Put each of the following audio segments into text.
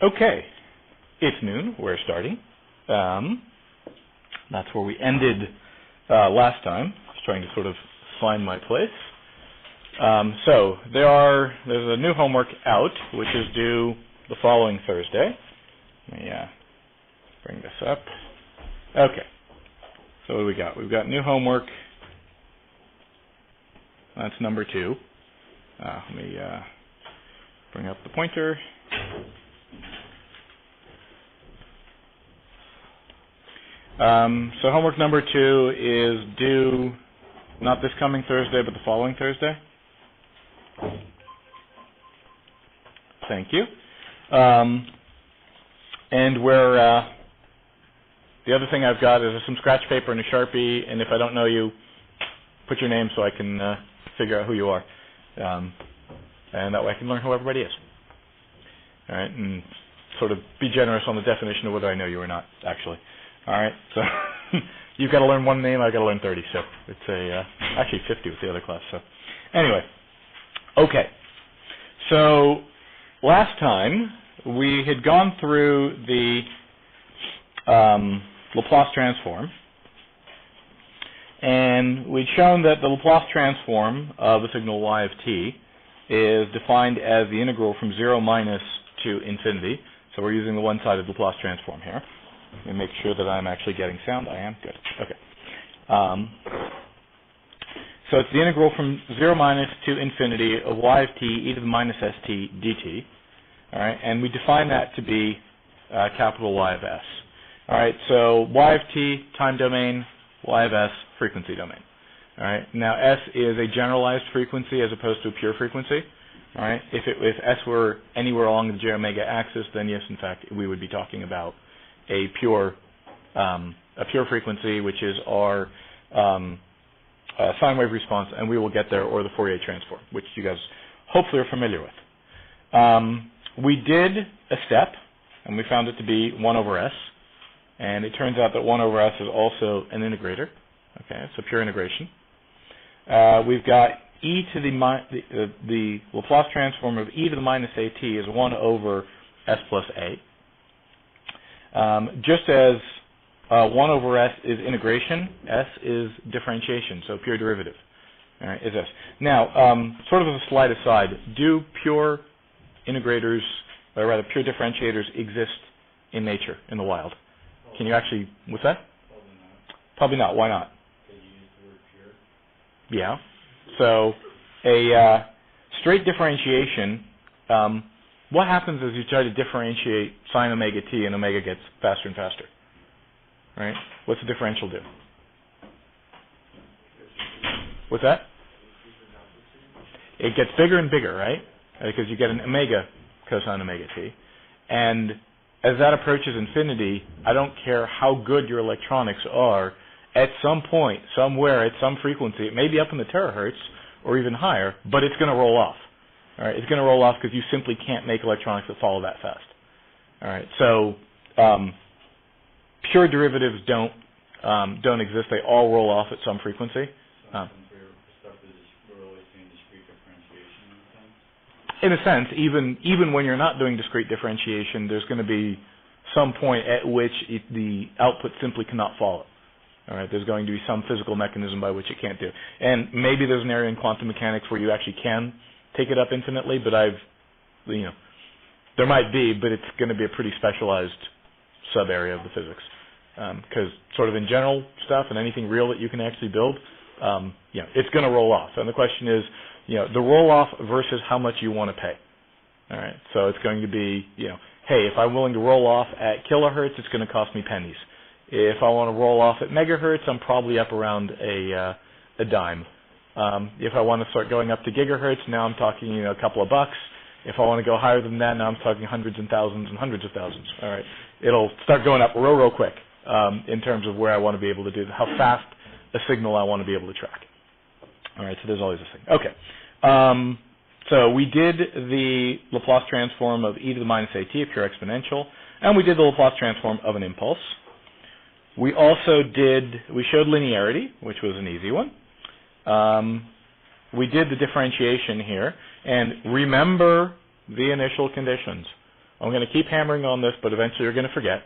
Okay, it's noon. We're starting. That's where we ended last time. I was trying to sort of find my place. So there's a new homework out, which is due the following Thursday. Let me bring this up. Okay. So what do we got? We've got new homework. That's number 2. Let me bring up the pointer. So homework number 2 is due not this coming Thursday, but the following Thursday. Thank you. And where the other thing I've got is some scratch paper and a Sharpie, and if I don't know you, put your name so I can figure out who you are. And that way I can learn who everybody is. All right, and sort of be generous on the definition of whether I know you or not, actually. All right, so you've got to learn one name, I've got to learn 30, so it's actually 50 with the other class. So anyway, okay. So last time we had gone through the Laplace transform, and we'd shown that the Laplace transform of the signal y of t is defined as the integral from 0 minus to infinity. So we're using the one-sided Laplace transform here. Let me make sure that I'm actually getting sound. I am. Good. Okay. So it's the integral from 0 minus to infinity of y of t e to the minus st dt. All right, and we define that to be capital Y of s. All right, so y of t, time domain, y of s, frequency domain. All right, now s is a generalized frequency as opposed to a pure frequency. All right, if s were anywhere along the j omega axis, then yes, in fact, we would be talking about a pure frequency, which is our sine wave response, and we will get there, or the Fourier transform, which you guys hopefully are familiar with. We did a step, and we found it to be 1 over s, and it turns out that 1 over s is also an integrator. Okay, it's a pure integration. We've got e to the Laplace transform of e to the minus at is 1 over s plus a. Just as 1 over s is integration, s is differentiation, so pure derivative. All right, is s. Now, sort of as a slight aside, do pure integrators, or rather pure differentiators, exist in nature, in the wild? Can you actually, what's that? Probably not. Why not? Because you use the word pure. Yeah. So a straight differentiation, what happens is you try to differentiate sine omega t and omega gets faster and faster. Right? What's the differential do? What's that? It gets bigger and bigger, right? Because you get an omega cosine omega t. And as that approaches infinity, I don't care how good your electronics are, at some point, somewhere, at some frequency, it may be up in the terahertz or even higher, but it's going to roll off. All right, it's going to roll off because you simply can't make electronics that follow that fast. All right, so pure derivatives don't exist. They all roll off at some frequency. In a sense, even when you're not doing discrete differentiation, there's going to be some point at which the output simply cannot follow. All right, there's going to be some physical mechanism by which it can't do. And maybe there's an area in quantum mechanics where you actually can take it up infinitely, but there might be, but it's going to be a pretty specialized sub-area of the physics. Because sort of in general stuff and anything real that you can actually build, it's going to roll off. And the question is, the roll-off versus how much you want to pay. All right, so it's going to be, hey, if I'm willing to roll off at kilohertz, it's going to cost me pennies. If I want to roll off at megahertz, I'm probably up around a dime. If I want to start going up to gigahertz, now I'm talking, a couple of bucks. If I want to go higher than that, now I'm talking hundreds and thousands and hundreds of thousands. All right, it'll start going up real quick in terms of where I want to be able to do, how fast a signal I want to be able to track. All right, so there's always this thing. Okay. So we did the Laplace transform of e to the minus at, a pure exponential, and we did the Laplace transform of an impulse. We showed linearity, which was an easy one. We did the differentiation here, and remember the initial conditions. I'm going to keep hammering on this, but eventually you're going to forget.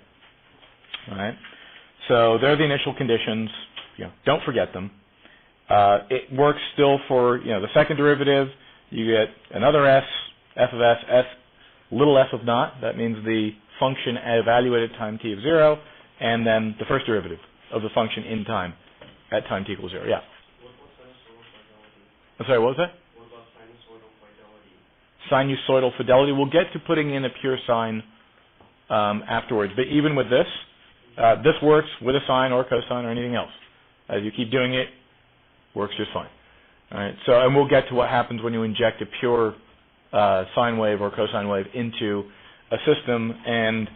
All right. So there are the initial conditions. Don't forget them. It works still for the second derivative. You get another s, f of s, little f of naught. That means the function evaluated at time t of 0, and then the first derivative of the function in time at time t equals 0. Yeah. What about sinusoidal fidelity? I'm sorry, what was that? What about sinusoidal fidelity? Sinusoidal fidelity. We'll get to putting in a pure sine afterwards. But even with this, this works with a sine or cosine or anything else. As you keep doing it, works just fine. All right. So, and we'll get to what happens when you inject a pure sine wave or cosine wave into a system. And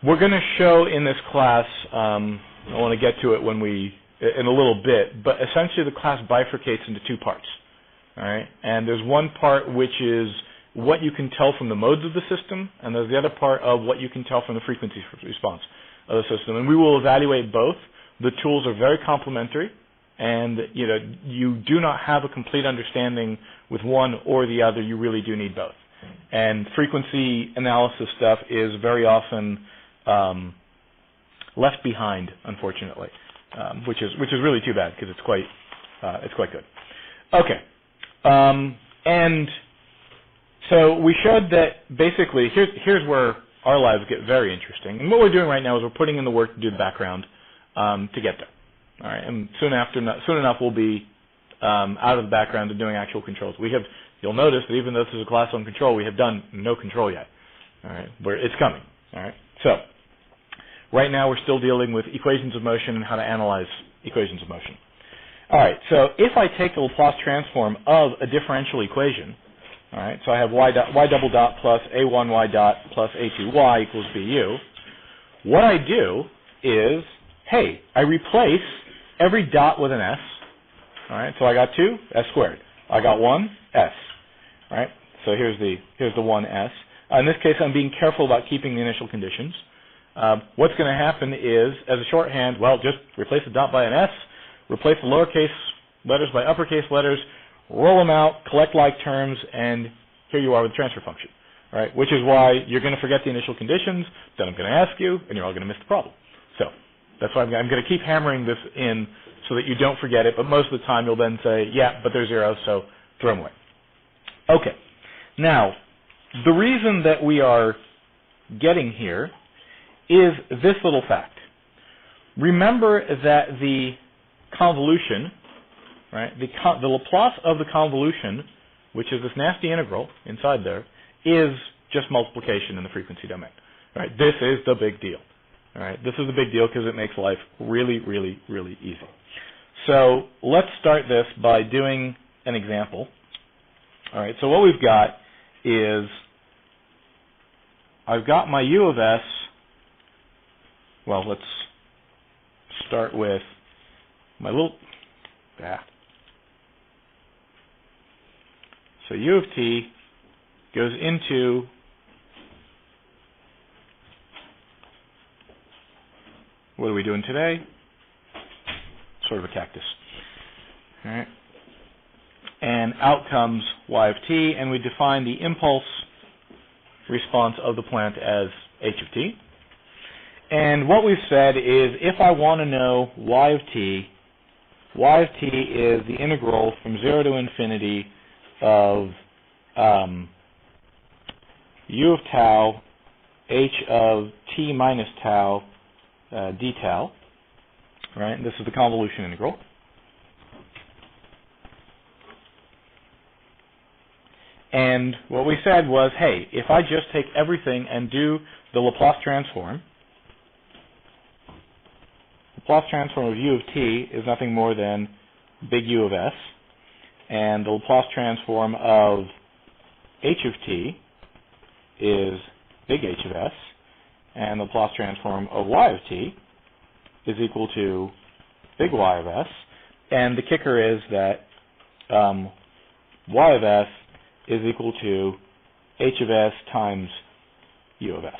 we're going to show in this class, I want to get to it in a little bit, but essentially the class bifurcates into two parts. All right. And there's one part which is what you can tell from the modes of the system, and there's the other part of what you can tell from the frequency response of the system. And we will evaluate both. The tools are very complementary, and you do not have a complete understanding with one or the other. You really do need both. And frequency analysis stuff is very often left behind, unfortunately, which is really too bad because it's quite good. Okay, and so we showed that basically here's where our lives get very interesting. And what we're doing right now is we're putting in the work to do the background to get there. All right, and soon enough we'll be out of the background and doing actual controls. You'll notice that even though this is a class on control, we have done no control yet. All right, it's coming. All right, so right now we're still dealing with equations of motion and how to analyze equations of motion. All right, so if I take the Laplace transform of a differential equation, all right, so I have y double dot plus a1y dot plus a2y equals bu. What I do is, hey, I replace every dot with an s. All right, so I got 2, s squared. I got 1, s. All right, so here's the 1 s. In this case, I'm being careful about keeping the initial conditions. What's going to happen is, as a shorthand, well, just replace the dot by an s, replace the lowercase letters by uppercase letters, roll them out, collect like terms, and here you are with the transfer function. All right, which is why you're going to forget the initial conditions, then I'm going to ask you, and you're all going to miss the problem. So that's why I'm going to keep hammering this in so that you don't forget it, but most of the time you'll then say, yeah, but they're zeros, so throw them away. Okay, now, the reason that we are getting here is this little fact. Remember that the convolution, right, the Laplace of the convolution, which is this nasty integral inside there, is just multiplication in the frequency domain. Right? This is the big deal. All right? This is the big deal because it makes life really, really, really easy. So let's start this by doing an example. All right, so what we've got is I've got my u of s. Well, let's start with my little... So u of t goes into what are we doing today? Sort of a cactus. All right. And out comes y of t, and we define the impulse response of the plant as h of t. And what we've said is if I want to know y of t is the integral from 0 to infinity of u of tau h of t minus tau d tau. Right? This is the convolution integral. And what we said was, hey, if I just take everything and do the Laplace transform of u of t is nothing more than big U of s, and the Laplace transform of h of t is big H of s, and the Laplace transform of y of t is equal to big Y of s, and the kicker is that y of s is equal to h of s times u of s.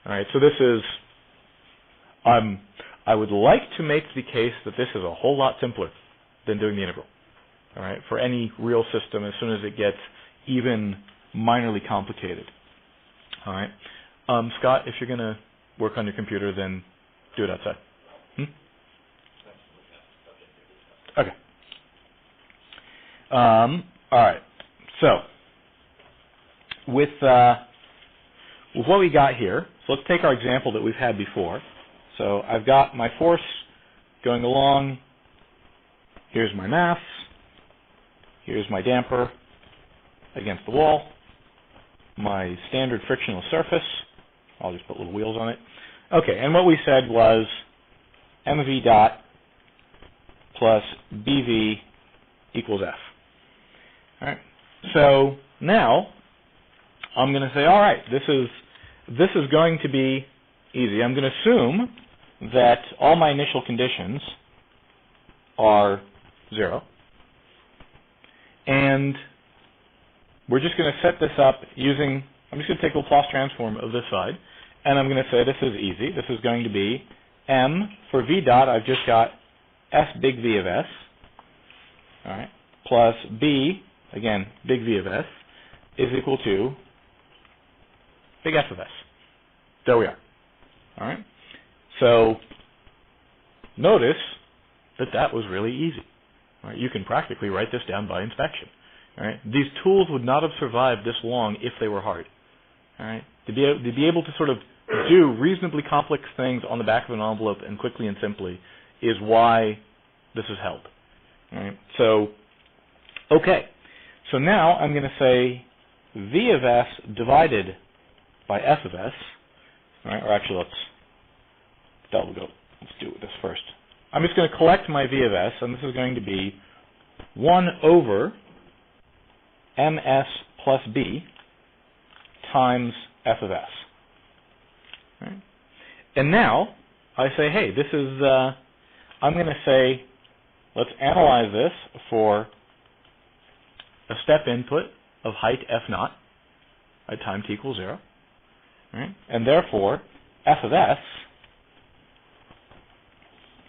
All right, so this is, I would like to make the case that this is a whole lot simpler than doing the integral. All right, for any real system, as soon as it gets even minorly complicated. All right. Scott, if you're going to work on your computer, then do it outside. Okay. All right. So with what we got here, so let's take our example that we've had before. So I've got my force going along. Here's my mass. Here's my damper against the wall. My standard frictional surface. I'll just put little wheels on it. Okay, and what we said was mv dot plus bv equals F. All right. So now I'm going to say, all right, this is going to be easy. I'm going to assume that all my initial conditions are 0. And we're just going to set this up using, I'm just going to take the Laplace transform of this side, and I'm going to say this is easy. This is going to be m for v dot, I've just got S big V of S, all right, plus B, again, big V of S, is equal to big F of S. There we are. All right. So notice that that was really easy. All right? You can practically write this down by inspection. All right. These tools would not have survived this long if they were hard. All right. To be able to sort of do reasonably complex things on the back of an envelope and quickly and simply is why this has held. All right. So, okay. So now I'm going to say V of S divided by F of S. All right. Or actually, let's do this first. I'm just going to collect my V of S, and this is going to be 1 over ms plus b times F of S. Right? And now I say, hey, this is, I'm going to say, let's analyze this for a step input of height f naught at time t equals 0. Right? And therefore, F of S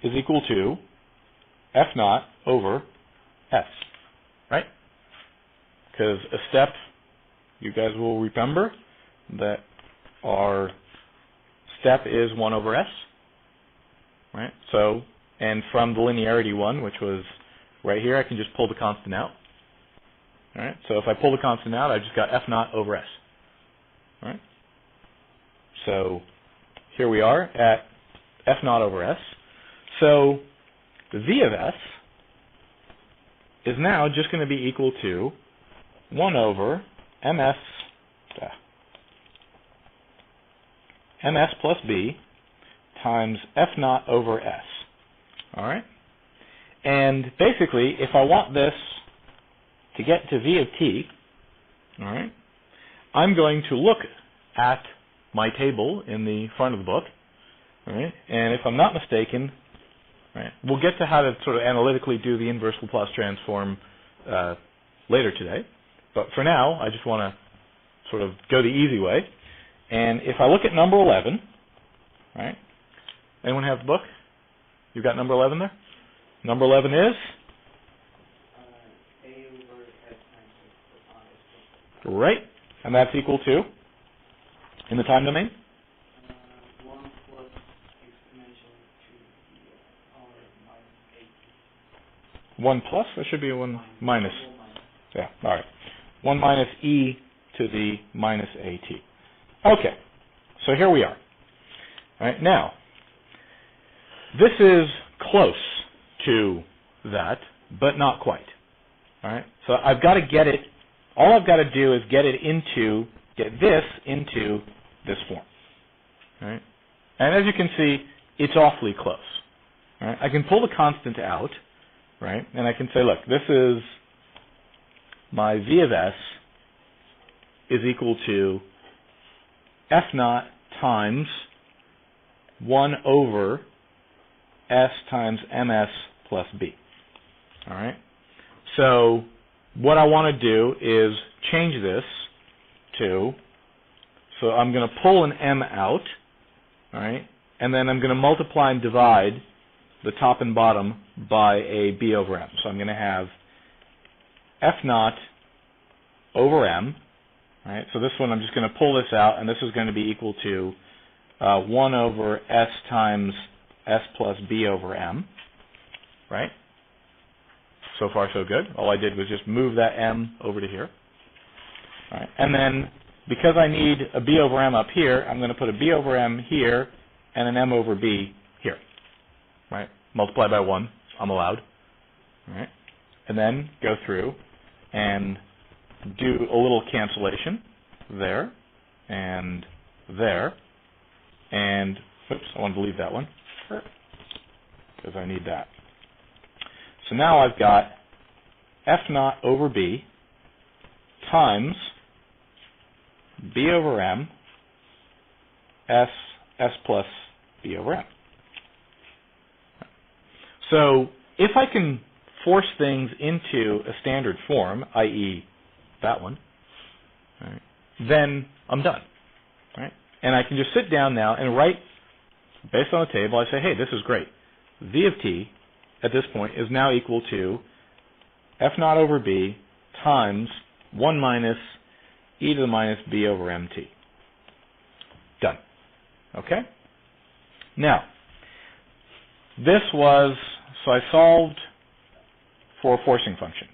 is equal to f naught over S. Right? Because a step, you guys will remember that our step is 1 over S. Right? So, and from the linearity one, which was right here, I can just pull the constant out. All right? So if I pull the constant out, I've just got f naught over S. All right? So here we are at f naught over S. So the V of S is now just going to be equal to 1 over ms plus b times f naught over S. All right? And basically, if I want this to get to V of t, all right, I'm going to look at my table in the front of the book, all right, and if I'm not mistaken, right, we'll get to how to sort of analytically do the inverse Laplace transform later today. But for now, I just want to sort of go the easy way. And if I look at number 11, right, anyone have the book? You've got number 11 there? Number 11 is? A over S times Right. And that's equal to? In the time domain? 1 plus exponential to the power minus 8. 1 plus? There should be a 1 minus. Yeah, all right. 1 minus e to the minus at. Okay, so here we are. All right, now, this is close to that, but not quite. All right, so I've got to get it, all I've got to do is get this into this form. All right, and as you can see, it's awfully close. All right, I can pull the constant out, right, and I can say, look, this is my V of S is equal to f naught times 1 over S times ms plus b. All right? So what I want to do is change this to, so I'm going to pull an m out, all right, and then I'm going to multiply and divide the top and bottom by a b over m. So I'm going to have f naught over m All right, so this one I'm just going to pull this out, and this is going to be equal to 1 over s times s plus b over m, right? So far, so good. All I did was just move that m over to here. All right, and then because I need a b over m up here, I'm going to put a b over m here and an m over b here, right? Multiply by 1, I'm allowed. All right, and then go through and do a little cancellation there and there, and oops, I wanted to leave that one because I need that. So now I've got f naught over b times b over m s plus b over m. So if I can force things into a standard form, i.e. that one, right, then I'm done. Right? And I can just sit down now and write, based on the table, I say, hey, this is great. V of t at this point is now equal to f naught over b times 1 minus e to the minus b over mt. Done. Okay? Now, this was, so I solved for a forcing function.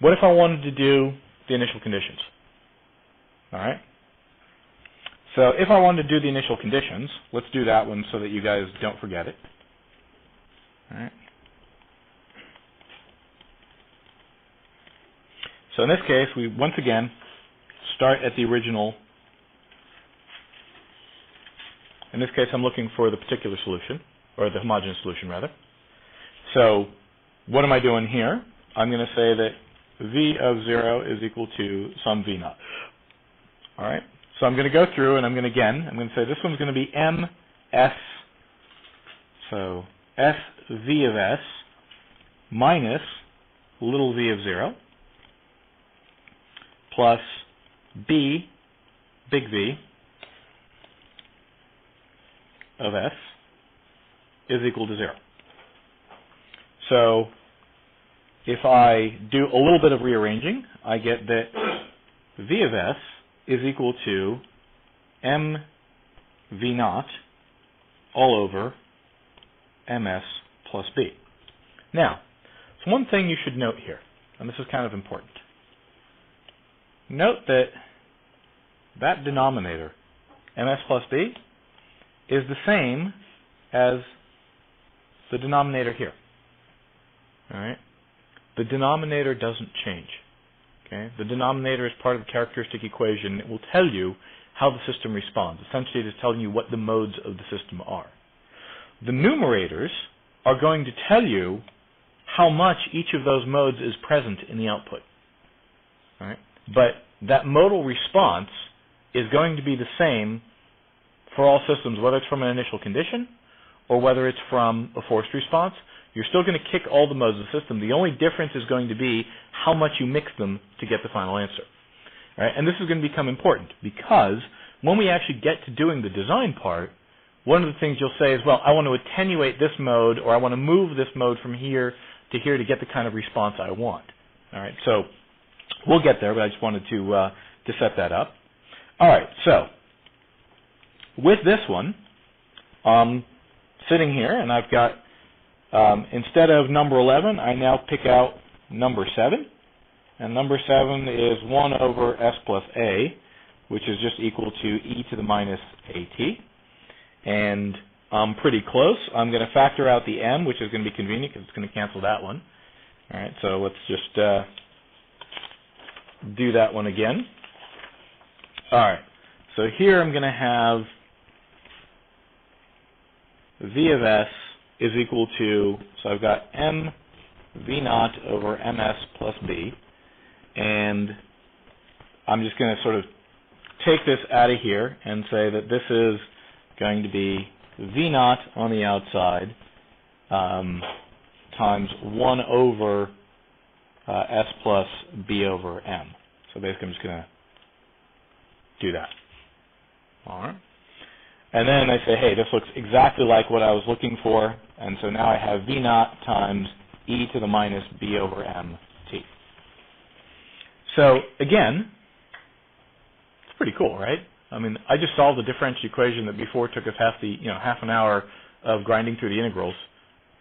What if I wanted to do the initial conditions? All right. So if I wanted to do the initial conditions, let's do that one so that you guys don't forget it. All right. So in this case, we once again start at the original. In this case, I'm looking for the particular solution, or the homogeneous solution, rather. So what am I doing here? I'm going to say that v of 0 is equal to some v naught. All right? So I'm going to go through, and I'm going to say this one's going to be ms, so s v of s minus little v of 0 plus b, big V, of s is equal to 0. So if I do a little bit of rearranging, I get that v of s is equal to m v naught all over ms plus b. Now, there's one thing you should note here, and this is kind of important. Note that that denominator, ms plus b, is the same as the denominator here. All right? The denominator doesn't change. Okay? The denominator is part of the characteristic equation. It will tell you how the system responds. Essentially, it is telling you what the modes of the system are. The numerators are going to tell you how much each of those modes is present in the output. All right? But that modal response is going to be the same for all systems, whether it's from an initial condition or whether it's from a forced response. You're still going to kick all the modes of the system. The only difference is going to be how much you mix them to get the final answer. All right? And this is going to become important because when we actually get to doing the design part, one of the things you'll say is, well, I want to attenuate this mode, or I want to move this mode from here to here to get the kind of response I want. All right, so we'll get there, but I just wanted to set that up. All right, so with this one, sitting here, and I've got, instead of number 11, I now pick out number 7. And number 7 is 1 over s plus a, which is just equal to e to the minus at. And I'm pretty close. I'm going to factor out the m, which is going to be convenient because it's going to cancel that one. All right, so let's just do that one again. All right, so here I'm going to have v of s is equal to, so I've got m v naught over ms plus b, and I'm just going to sort of take this out of here and say that this is going to be v naught on the outside times 1 over s plus b over m. So basically I'm just going to do that. All right. And then I say, hey, this looks exactly like what I was looking for, and so now I have v naught times e to the minus b over m t. So again, it's pretty cool, right? I mean, I just solved a differential equation that before took us half an hour of grinding through the integrals,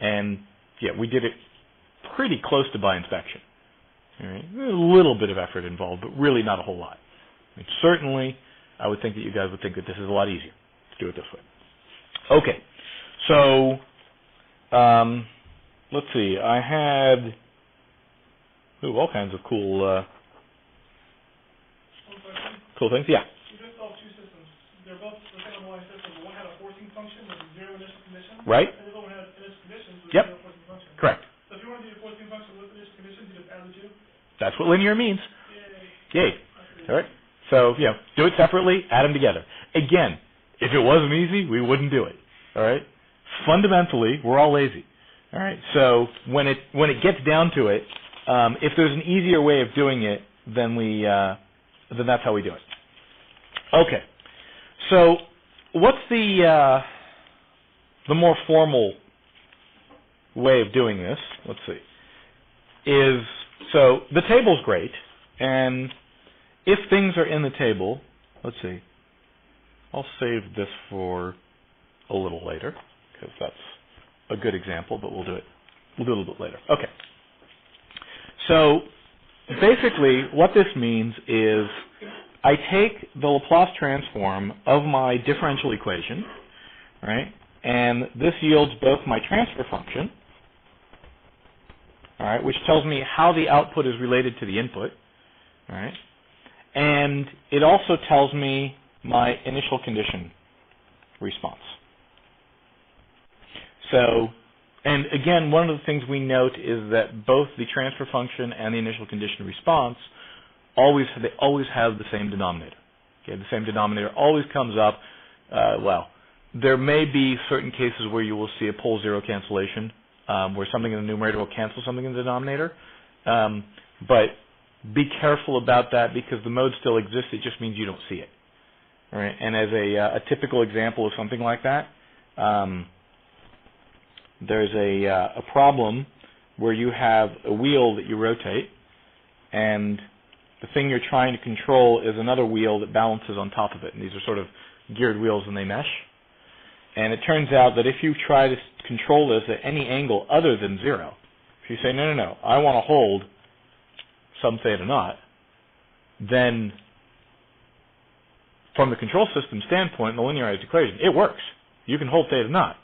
and yeah, we did it pretty close to by inspection. All right? A little bit of effort involved, but really not a whole lot. I mean, certainly, I would think that you guys would think that this is a lot easier to do it this way. Okay, so let's see. I had all kinds of cool things. Yeah. You just solved two systems. They're both the same underlying system. One had a forcing function with zero initial condition. Right. And the other one had initial conditions with Yep. zero forcing function. Correct. So if you want to do a forcing function with initial conditions, you just add the two. That's what linear means. Yay. Yay. All right. So, do it separately, add them together. Again, if it wasn't easy, we wouldn't do it. All right. Fundamentally, we're all lazy. All right. So when it gets down to it, if there's an easier way of doing it, then that's how we do it. Okay. So what's the more formal way of doing this? Let's see. So the table's great, and if things are in the table, let's see. I'll save this for a little later because that's a good example, but we'll do it a little bit later. Okay. So basically, what this means is I take the Laplace transform of my differential equation, right? And this yields both my transfer function, all right, which tells me how the output is related to the input, all right? And it also tells me my initial condition response. So, and again, one of the things we note is that both the transfer function and the initial condition response they always have the same denominator. Okay, the same denominator always comes up. There may be certain cases where you will see a pole zero cancellation, where something in the numerator will cancel something in the denominator. But be careful about that because the mode still exists. It just means you don't see it. All right? And as a typical example of something like that, there's a problem where you have a wheel that you rotate, and the thing you're trying to control is another wheel that balances on top of it. And these are sort of geared wheels and they mesh. And it turns out that if you try to control this at any angle other than zero, if you say, no, I want to hold some theta naught, then from the control system standpoint, in the linearized equation, it works. You can hold theta naught.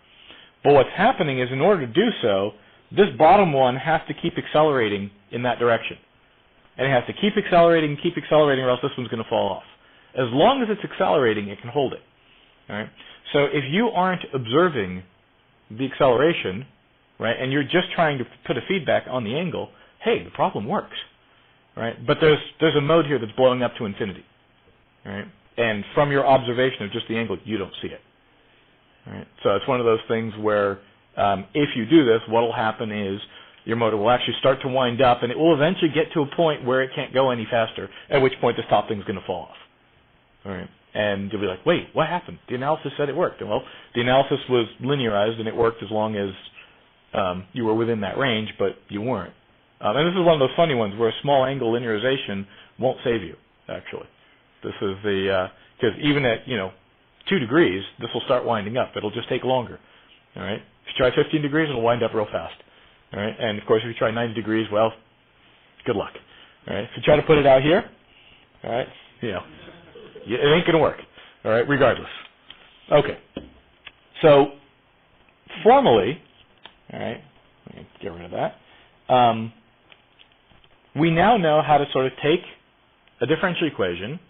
But what's happening is in order to do so, this bottom one has to keep accelerating in that direction. And it has to keep accelerating, or else this one's going to fall off. As long as it's accelerating, it can hold it. All right? So if you aren't observing the acceleration, right, and you're just trying to put a feedback on the angle, hey, the problem works. Right? But there's a mode here that's blowing up to infinity. Right? And from your observation of just the angle, you don't see it. Right? So it's one of those things where if you do this, what will happen is your motor will actually start to wind up, and it will eventually get to a point where it can't go any faster, at which point the top thing's going to fall off. All right? And you'll be like, wait, what happened? The analysis said it worked. And well, the analysis was linearized, and it worked as long as you were within that range, but you weren't. And this is one of those funny ones where a small angle linearization won't save you, actually. This is because even at, 2 degrees, this will start winding up. It'll just take longer. All right? If you try 15 degrees, it'll wind up real fast. All right? And, of course, if you try 90 degrees, well, good luck. All right? If you try to put it out here, all right, it ain't going to work. All right? Regardless. Okay. So, formally, all right, let me get rid of that. We now know how to sort of take a differential equation,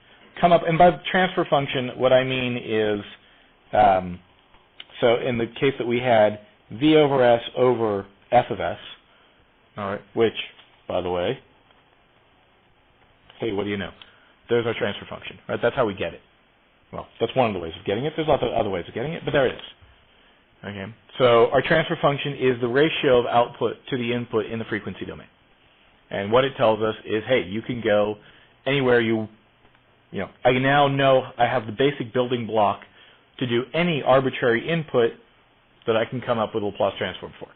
come up, and by transfer function, what I mean is, so in the case that we had, V over S over F of S, all right, which, by the way, hey, what do you know? There's our transfer function, right? That's how we get it. Well, that's one of the ways of getting it. There's lots of other ways of getting it, but there it is. Okay, so our transfer function is the ratio of output to the input in the frequency domain. And what it tells us is, hey, you can go anywhere I now know I have the basic building block to do any arbitrary input that I can come up with a Laplace transform for.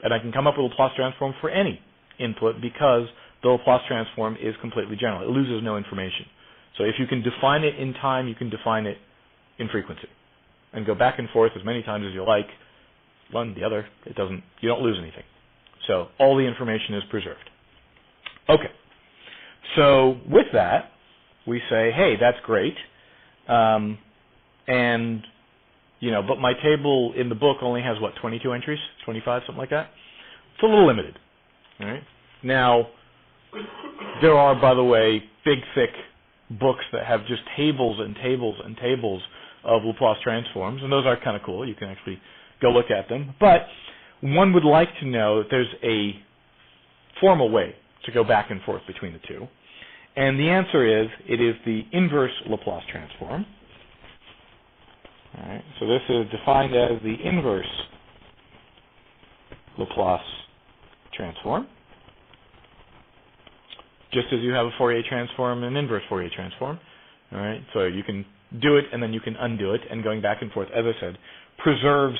And I can come up with a Laplace transform for any input because the Laplace transform is completely general. It loses no information. So if you can define it in time, you can define it in frequency. And go back and forth as many times as you like, one, the other, you don't lose anything. So all the information is preserved. Okay. So with that, we say, hey, that's great. And, but my table in the book only has, 22 entries? 25, something like that? It's a little limited. All right? Now, there are, by the way, big, thick books that have just tables and tables and tables of Laplace transforms, and those are kind of cool. You can actually go look at them. But one would like to know that there's a formal way to go back and forth between the two. And the answer is, it is the inverse Laplace transform. All right, so this is defined as the inverse Laplace transform, just as you have a Fourier transform and an inverse Fourier transform. All right, so you can do it and then you can undo it, and going back and forth, as I said, preserves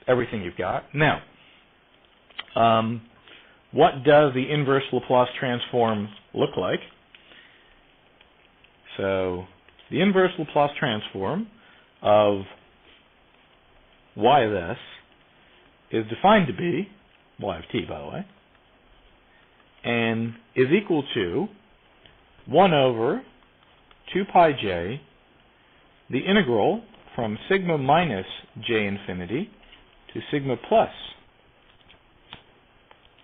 everything you've got. Now, what does the inverse Laplace transform look like? So the inverse Laplace transform of y of s is defined to be y of t, by the way, and is equal to 1 over 2 pi j, the integral from sigma minus j infinity to sigma plus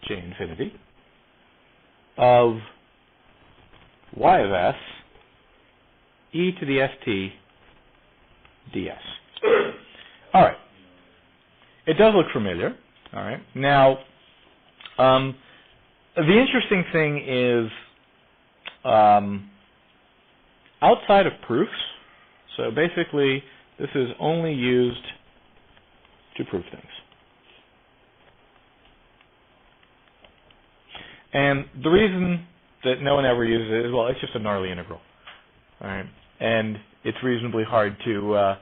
j infinity of y of s e to the st ds. All right. It does look familiar. All right. Now, the interesting thing is, outside of proofs, so basically this is only used to prove things. And the reason that no one ever uses it is, well, it's just a gnarly integral. All right. And it's reasonably hard to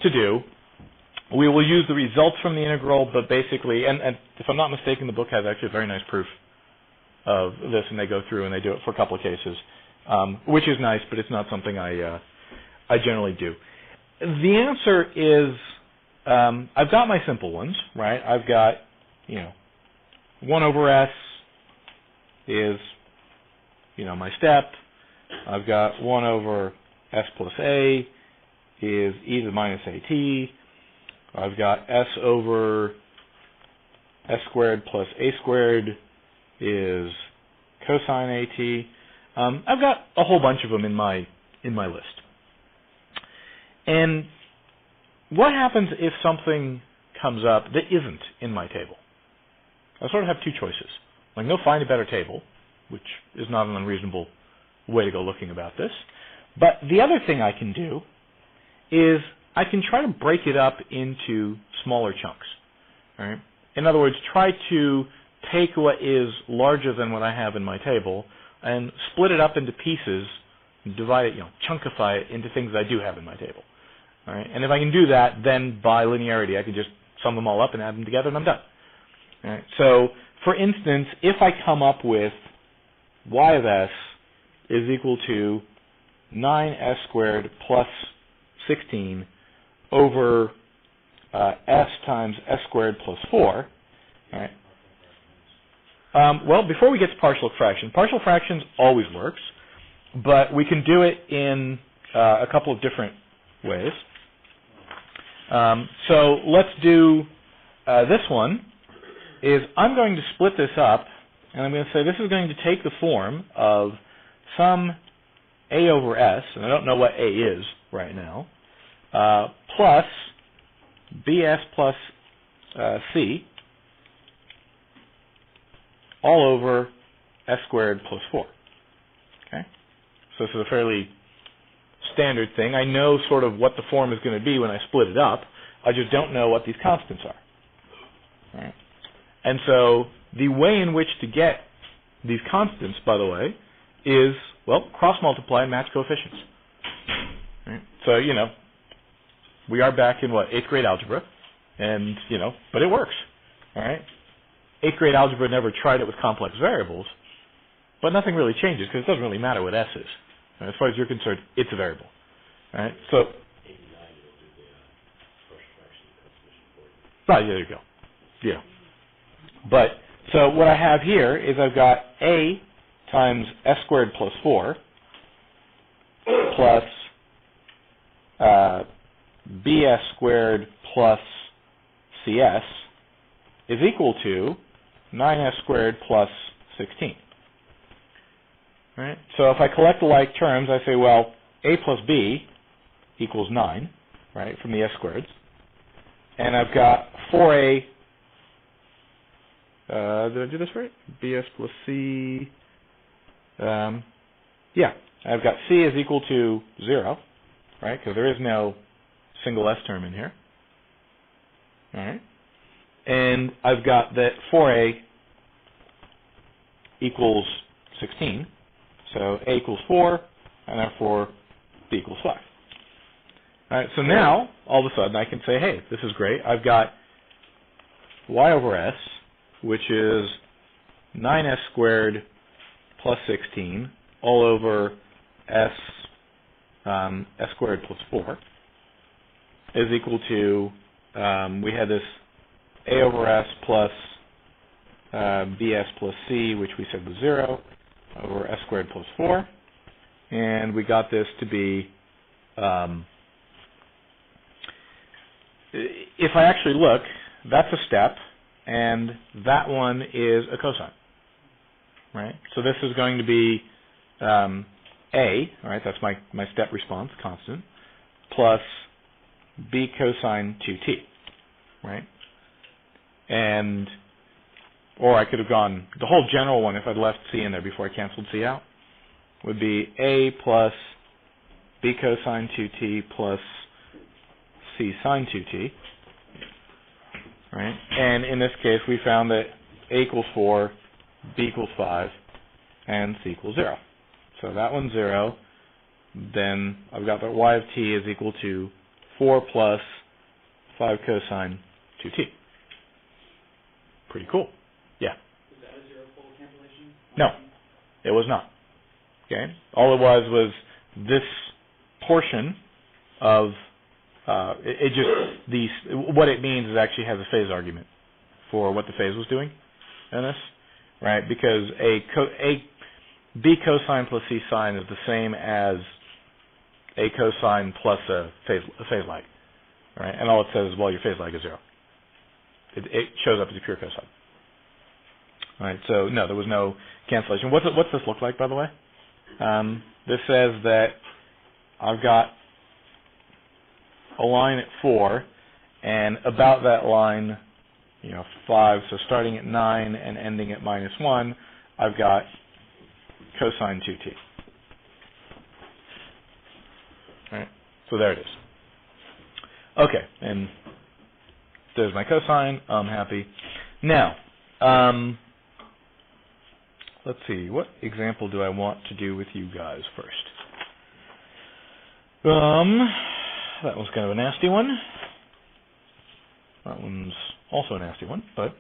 do. We will use the results from the integral, but basically, and if I'm not mistaken, the book has actually a very nice proof of this, and they go through and they do it for a couple of cases, which is nice, but it's not something I generally do. The answer is, I've got my simple ones, right? I've got, 1 over s is, my step. I've got 1 over s plus a is e to the minus at. I've got s over s squared plus a squared is cosine at. I've got a whole bunch of them in my list. And what happens if something comes up that isn't in my table? I sort of have two choices. I can go find a better table, which is not an unreasonable way to go looking about this. But the other thing I can do is I can try to break it up into smaller chunks. All right? In other words, try to take what is larger than what I have in my table and split it up into pieces, and divide it, chunkify it into things I do have in my table. All right? And if I can do that, then by linearity, I can just sum them all up and add them together, and I'm done. All right? So, for instance, if I come up with y of s is equal to 9s squared plus 16 over s times s squared plus 4. All right. Well, before we get to partial fractions always works, but we can do it in a couple of different ways. So let's do this one. I'm going to split this up, and I'm going to say this is going to take the form of some a over s, and I don't know what a is right now, plus bs plus c all over s squared plus 4. Okay? So this is a fairly standard thing. I know sort of what the form is going to be when I split it up. I just don't know what these constants are. All right? And so the way in which to get these constants, by the way, is, well, cross-multiply and match coefficients. All right? So, we are back in, 8th grade algebra, and, but it works. All right? 8th grade algebra never tried it with complex variables, but nothing really changes because it doesn't really matter what S is. And as far as you're concerned, it's a variable. Right? So, right, there you go. Yeah. But, so what I have here is I've got A times S squared plus 4 plus BS squared plus CS is equal to 9S squared plus 16. Right? So if I collect the like terms, I say, well, A plus B equals 9, right, from the S squareds. And I've got 4A, did I do this right? BS plus C, yeah, I've got C is equal to 0, right, because there is no single S term in here. All right. And I've got that 4A equals 16. So A equals 4, and therefore B equals 5. All right, so now, all of a sudden, I can say, hey, this is great. I've got Y over S, which is 9S squared plus 16, all over S squared plus 4, is equal to, we had this A over S plus BS plus C, which we said was 0, over S squared plus 4. And we got this to be, if I actually look, that's a step, and that one is a cosine. Right? So this is going to be A, right, that's my step response, constant, plus B cosine 2t, right? And, or I could have gone, the whole general one, if I'd left C in there before I canceled C out, would be A plus B cosine 2t plus C sine 2t, right? And in this case, we found that A equals 4, B equals 5, and C equals 0. So that one's 0. Then I've got that Y of t is equal to 4 plus 5 cosine 2t. Pretty cool. Yeah. Was that a zero fold cancellation? No, it was not. Okay. All it was this portion of it just these. What it means is actually has a phase argument for what the phase was doing in this, right? Because B cosine plus C sine is the same as A cosine plus a phase lag, right? And all it says is, well, your phase lag is 0. It shows up as a pure cosine. All right, so no, there was no cancellation. What's this look like, by the way? This says that I've got a line at 4, and about that line, 5. So starting at 9 and ending at -1, I've got cosine 2t. All right, so there it is. Okay, and there's my cosine. I'm happy. Now, let's see. What example do I want to do with you guys first? That one's kind of a nasty one. That one's also a nasty one, but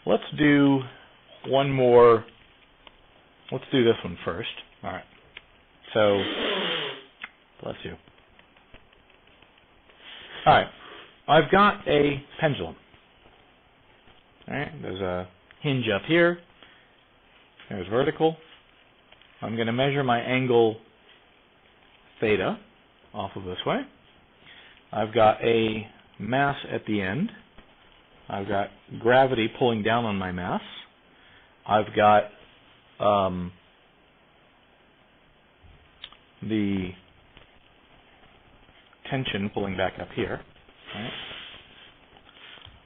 let's do one more. Let's do this one first. All right. So, bless you. All right. I've got a pendulum. All right. There's a hinge up here. There's vertical. I'm going to measure my angle theta off of this way. I've got a mass at the end. I've got gravity pulling down on my mass. I've got the tension pulling back up here. Right?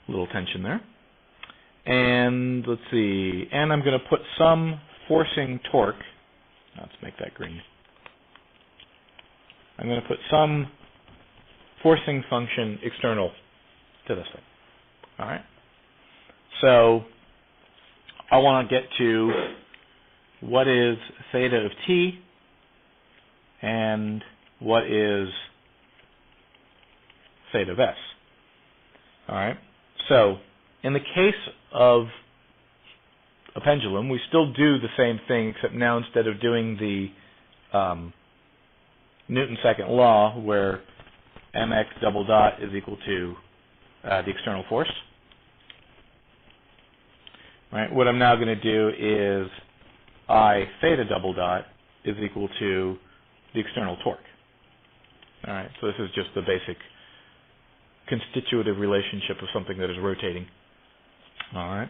Little tension there. And let's see, and I'm going to put some forcing torque. Let's make that green. I'm going to put some forcing function external to this thing. All right. So I want to get to what is theta of t and what is theta of s. All right. So in the case of a pendulum, we still do the same thing, except now instead of doing the Newton's second law, where mx double dot is equal to the external force, right? What I'm now going to do is I theta double dot is equal to the external torque. All right, so this is just the basic constitutive relationship of something that is rotating. All right,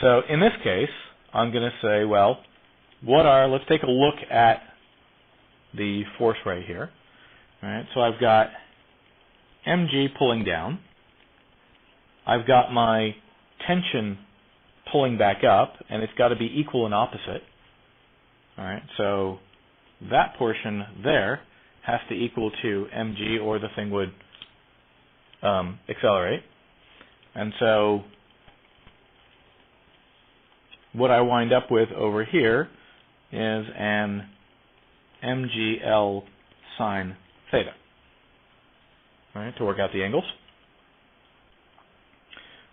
so in this case, I'm going to say, well, let's take a look at the force right here. All right, so I've got mg pulling down. I've got my tension pulling back up, and it's got to be equal and opposite. All right, so that portion there has to equal to mg, or the thing would accelerate. And so what I wind up with over here is an mgl sine theta, all right, to work out the angles.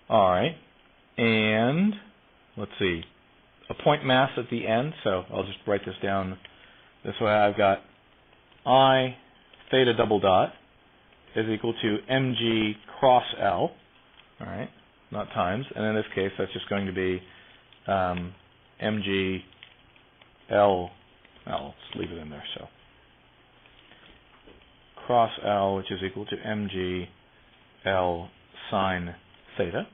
All right, and let's see, a point mass at the end, so I'll just write this down this way. I've got I theta double dot is equal to mg cross L, all right, not times, and in this case that's just going to be mg L, I'll just leave it in there, so cross L, which is equal to mg L sine theta.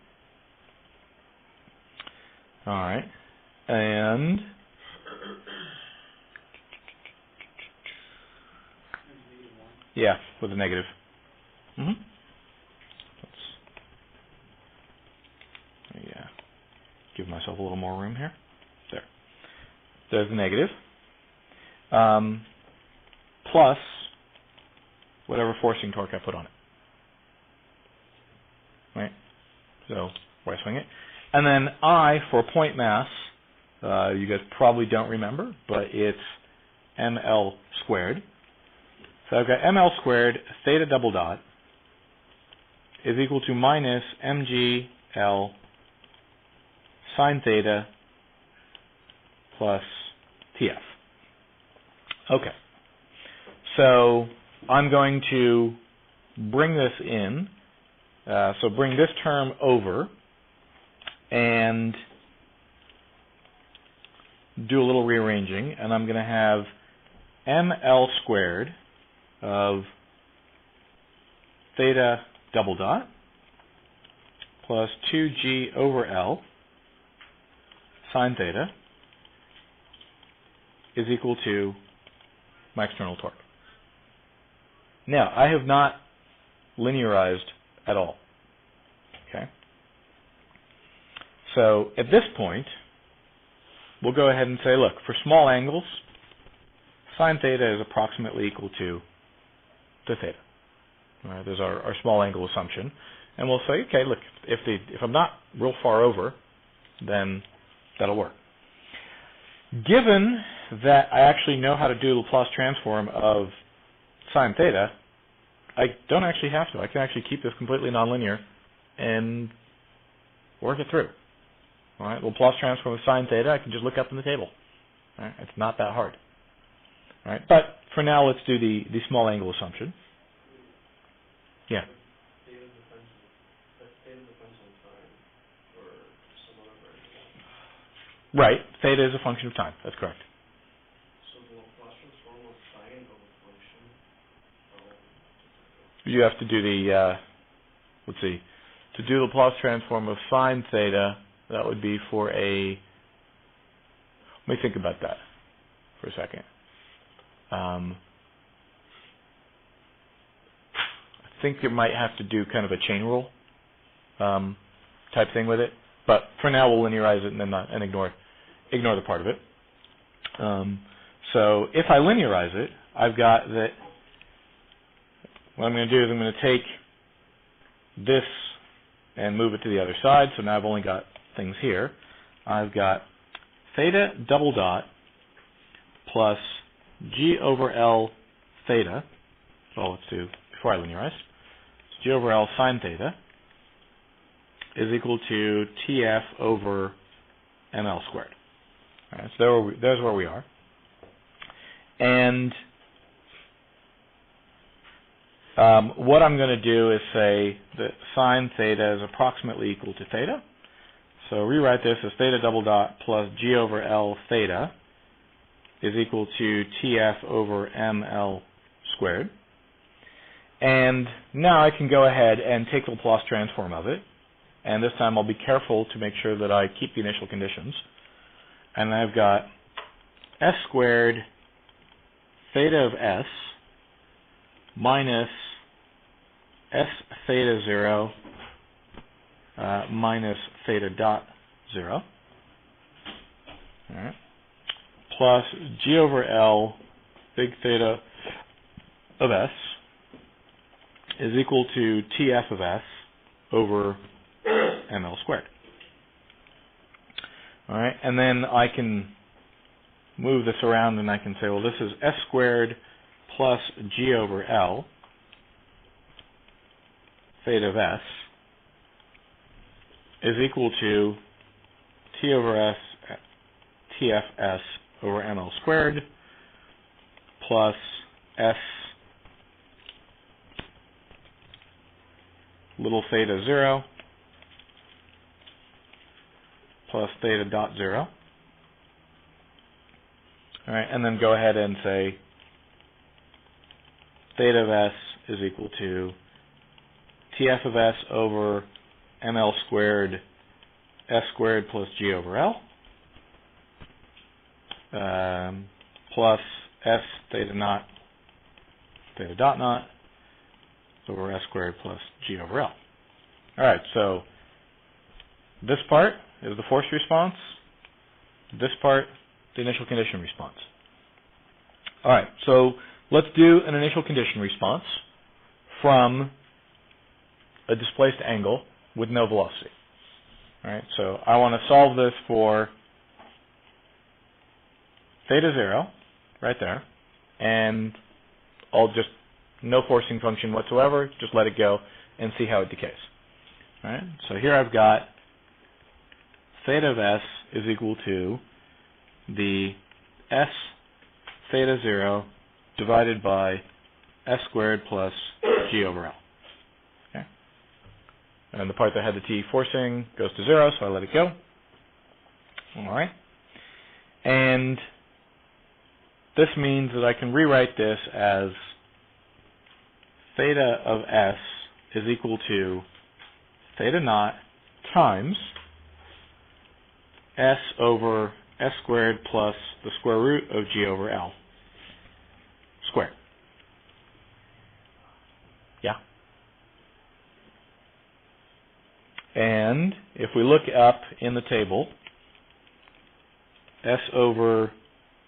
All right, and yeah, with a negative. Let's give myself a little more room here. There. There's the negative. Plus whatever forcing torque I put on it. Right? So, where I swing it. And then I, for a point mass, you guys probably don't remember, but it's ml squared. So I've got ml squared theta double dot is equal to minus mgl sine theta plus tf. Okay. So I'm going to bring this in, so bring this term over and do a little rearranging, and I'm going to have ml squared of theta double dot plus 2g over L sine theta is equal to my external torque. Now, I have not linearized at all. Okay. So at this point, we'll go ahead and say, look, for small angles, sine theta is approximately equal to theta. All right, there's our small angle assumption. And we'll say, okay, look, if I'm not real far over, then that'll work. Given that I actually know how to do the Laplace transform of sine theta, I don't actually have to. I can actually keep this completely nonlinear and work it through. All right, Laplace transform of sine theta, I can just look up in the table. All right, it's not that hard. All right, but for now, let's do the small angle assumption. Yeah. Right, theta is a function of time. That's correct. So the Laplace transform of sine of a function. You have to do the, let's see, to do the Laplace transform of sine theta, that would be for a, let me think about that for a second. I think you might have to do kind of a chain rule type thing with it, but for now we'll linearize it and ignore the part of it. So if I linearize it, I've got that. What I'm going to do is I'm going to take this and move it to the other side. So now I've only got things here. I've got theta double dot plus g over L theta. Oh, let's do before I linearize. G over L sine theta is equal to TF over ml squared. All right, so there's where we are. And what I'm going to do is say that sine theta is approximately equal to theta. So rewrite this as theta double dot plus g over L theta is equal to TF over ML squared. And now I can go ahead and take the Laplace transform of it. And this time I'll be careful to make sure that I keep the initial conditions. And I've got s squared theta of s minus s theta 0 minus theta dot 0. All right. Plus g over L big theta of s is equal to TF of s over ML squared. All right, and then I can move this around and I can say, well, this is s squared plus g over L theta of s is equal to t over s TFS over ML squared plus s little theta 0 plus theta dot 0. All right, and then go ahead and say theta of s is equal to TF of s over ML squared s squared plus g over L plus s theta naught theta dot naught over s squared plus g over L. All right, so this part is the force response. This part, the initial condition response. All right, so let's do an initial condition response from a displaced angle with no velocity. All right, so I want to solve this for theta 0 right there, and I'll just no forcing function whatsoever, just let it go and see how it decays. All right, so here I've got theta of s is equal to the s theta 0 divided by s squared plus g over L. Okay. And the part that had the t forcing goes to 0, so I let it go. All right. And this means that I can rewrite this as theta of s is equal to theta naught times s over s squared plus the square root of g over L squared. Yeah? And if we look up in the table, s over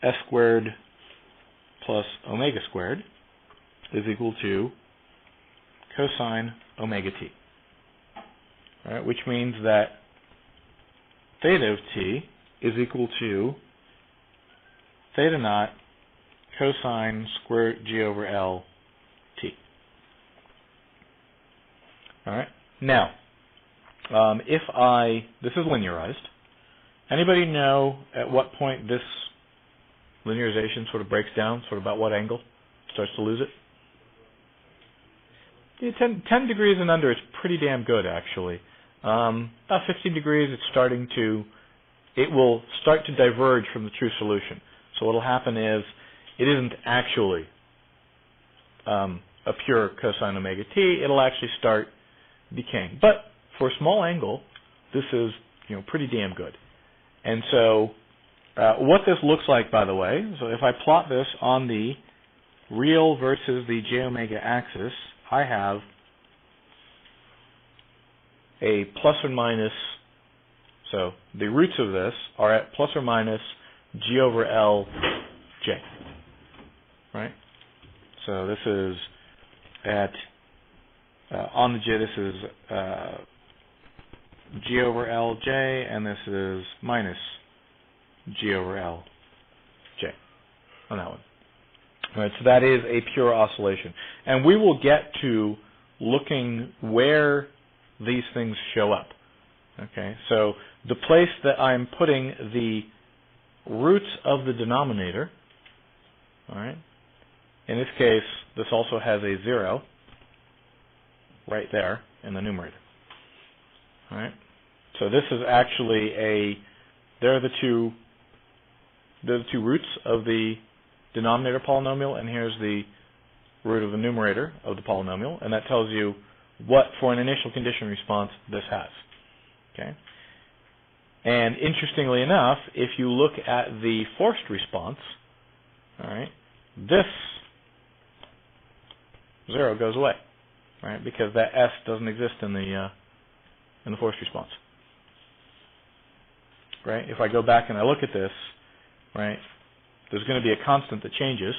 s squared plus omega squared is equal to cosine omega t. All right, which means that theta of t is equal to theta naught cosine square g over L t. All right. Now, this is linearized. Anybody know at what point this linearization sort of breaks down, sort of about what angle starts to lose it? Yeah, 10 degrees and under is pretty damn good, actually. About 15 degrees, it will start to diverge from the true solution. So what will happen is, it isn't actually a pure cosine omega t. It'll actually start decaying. But for a small angle, this is pretty damn good. And so what this looks like, by the way, so if I plot this on the real versus the j omega axis, I have a plus or minus, so the roots of this are at plus or minus g over L j, right? So this is at, on the j, this is g over L j, and this is minus g over L j on that one. All right, so that is a pure oscillation. And we will get to looking where these things show up Okay, so the place that I'm putting the roots of the denominator, all right, in this case, this also has a 0 right there in the numerator. All right, so this is actually there are the two roots of the denominator polynomial, and here's the root of the numerator of the polynomial, and that tells you what, for an initial condition response, this has. Okay. And interestingly enough, if you look at the forced response, all right, this 0 goes away, right? Because that S doesn't exist in the forced response, right? If I go back and I look at this, right, there's going to be a constant that changes,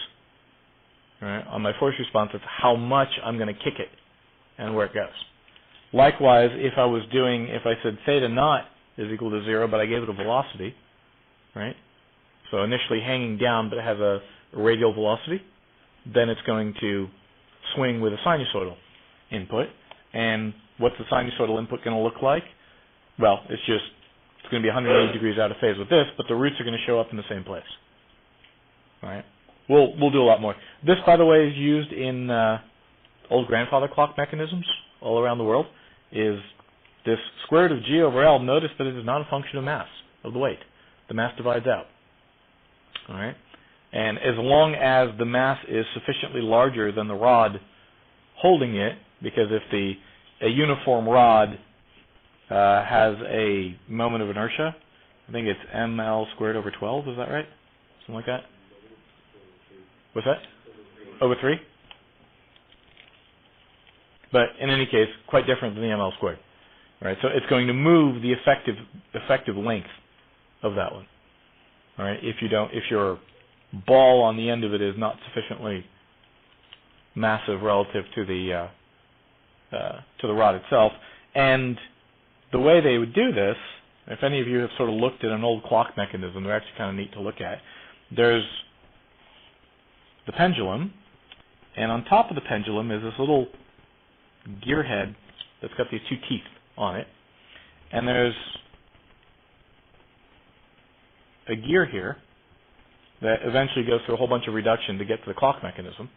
right? On my forced response, it's how much I'm going to kick it and where it goes. Likewise, if I said theta naught is equal to 0, but I gave it a velocity, right? So initially hanging down, but it has a radial velocity, then it's going to swing with a sinusoidal input. And what's the sinusoidal input going to look like? Well, it's going to be 180 degrees out of phase with this, but the roots are going to show up in the same place. All right? We'll do a lot more. This, by the way, is used in old grandfather clock mechanisms all around the world. Is this square root of G over L? Notice that it is not a function of mass, of the weight. The mass divides out. All right? And as long as the mass is sufficiently larger than the rod holding it, because if a uniform rod has a moment of inertia, I think it's ml squared over 12, is that right? Something like that? What's that? Over 3? But in any case, quite different than the ml squared. All right, so it's going to move the effective length of that one. All right, if your ball on the end of it is not sufficiently massive relative to the rod itself. And the way they would do this, if any of you have sort of looked at an old clock mechanism, they're actually kind of neat to look at. There's the pendulum, and on top of the pendulum is this little gear head that's got these two teeth on it, and there's a gear here that eventually goes through a whole bunch of reduction to get to the clock mechanism.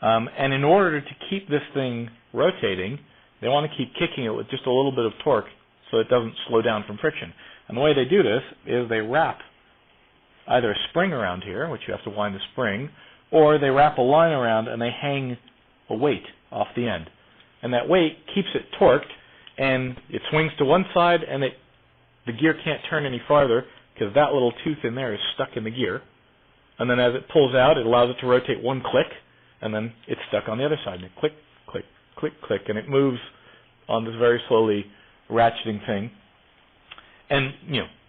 And in order to keep this thing rotating, they want to keep kicking it with just a little bit of torque so it doesn't slow down from friction. And the way they do this is they wrap either a spring around here, which you have to wind the spring, or they wrap a line around and they hang a weight off the end. And that weight keeps it torqued, and it swings to one side, and the gear can't turn any farther because that little tooth in there is stuck in the gear. And then as it pulls out, it allows it to rotate one click, and then it's stuck on the other side. And it click, click, click, click, and it moves on this very slowly ratcheting thing. And,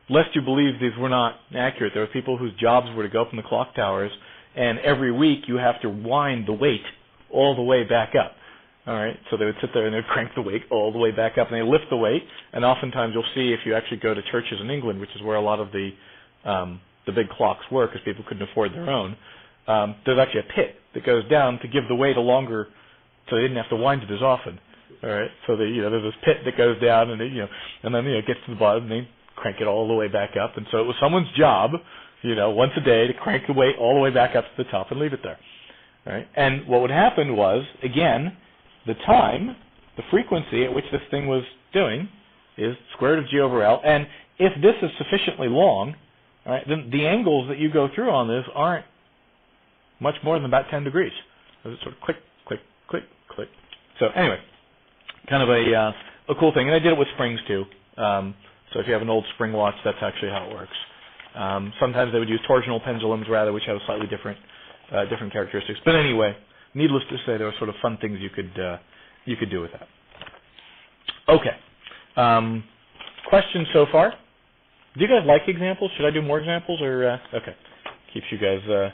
lest you believe these were not accurate, there were people whose jobs were to go up in the clock towers, and every week you have to wind the weight all the way back up. All right, so they would sit there and they'd crank the weight all the way back up, and they lift the weight. And oftentimes you'll see, if you actually go to churches in England, which is where a lot of the big clocks were, because people couldn't afford their own, there's actually a pit that goes down to give the weight a longer, so they didn't have to wind it as often. All right, so there's this pit that goes down, and then it gets to the bottom, and they crank it all the way back up. And so it was someone's job, once a day to crank the weight all the way back up to the top and leave it there. All right, and what would happen was, again, the time, the frequency at which this thing was doing is square root of G over L. And if this is sufficiently long, all right, then the angles that you go through on this aren't much more than about 10 degrees. It's sort of click, click, click, click. So anyway, kind of a cool thing. And I did it with springs too. So if you have an old spring watch, that's actually how it works. Sometimes they would use torsional pendulums rather, which have slightly different characteristics. But anyway, needless to say, there were sort of fun things you could do with that. Okay. Questions so far? Do you guys like examples? Should I do more examples, or okay? Keeps you guys.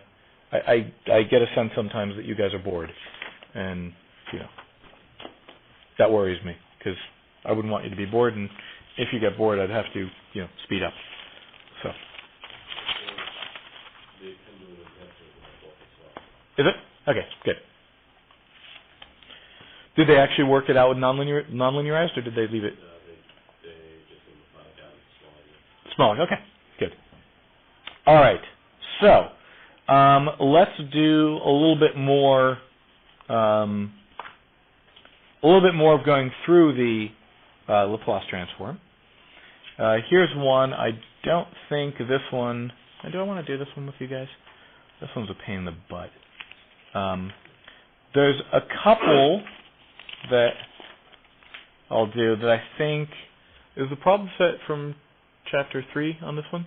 I get a sense sometimes that you guys are bored, and that worries me, because I wouldn't want you to be bored, and if you get bored, I'd have to speed up. So. Is it? Okay, good. Did they actually work it out with nonlinearized, or did they leave it? They just Smaller. Okay, good. All right. So let's do a little bit more. A little bit more of going through the Laplace transform. Here's one. I don't think this one. Do I want to do this one with you guys? This one's a pain in the butt. There's a couple that I'll do that I think is the problem set from chapter 3 on this one,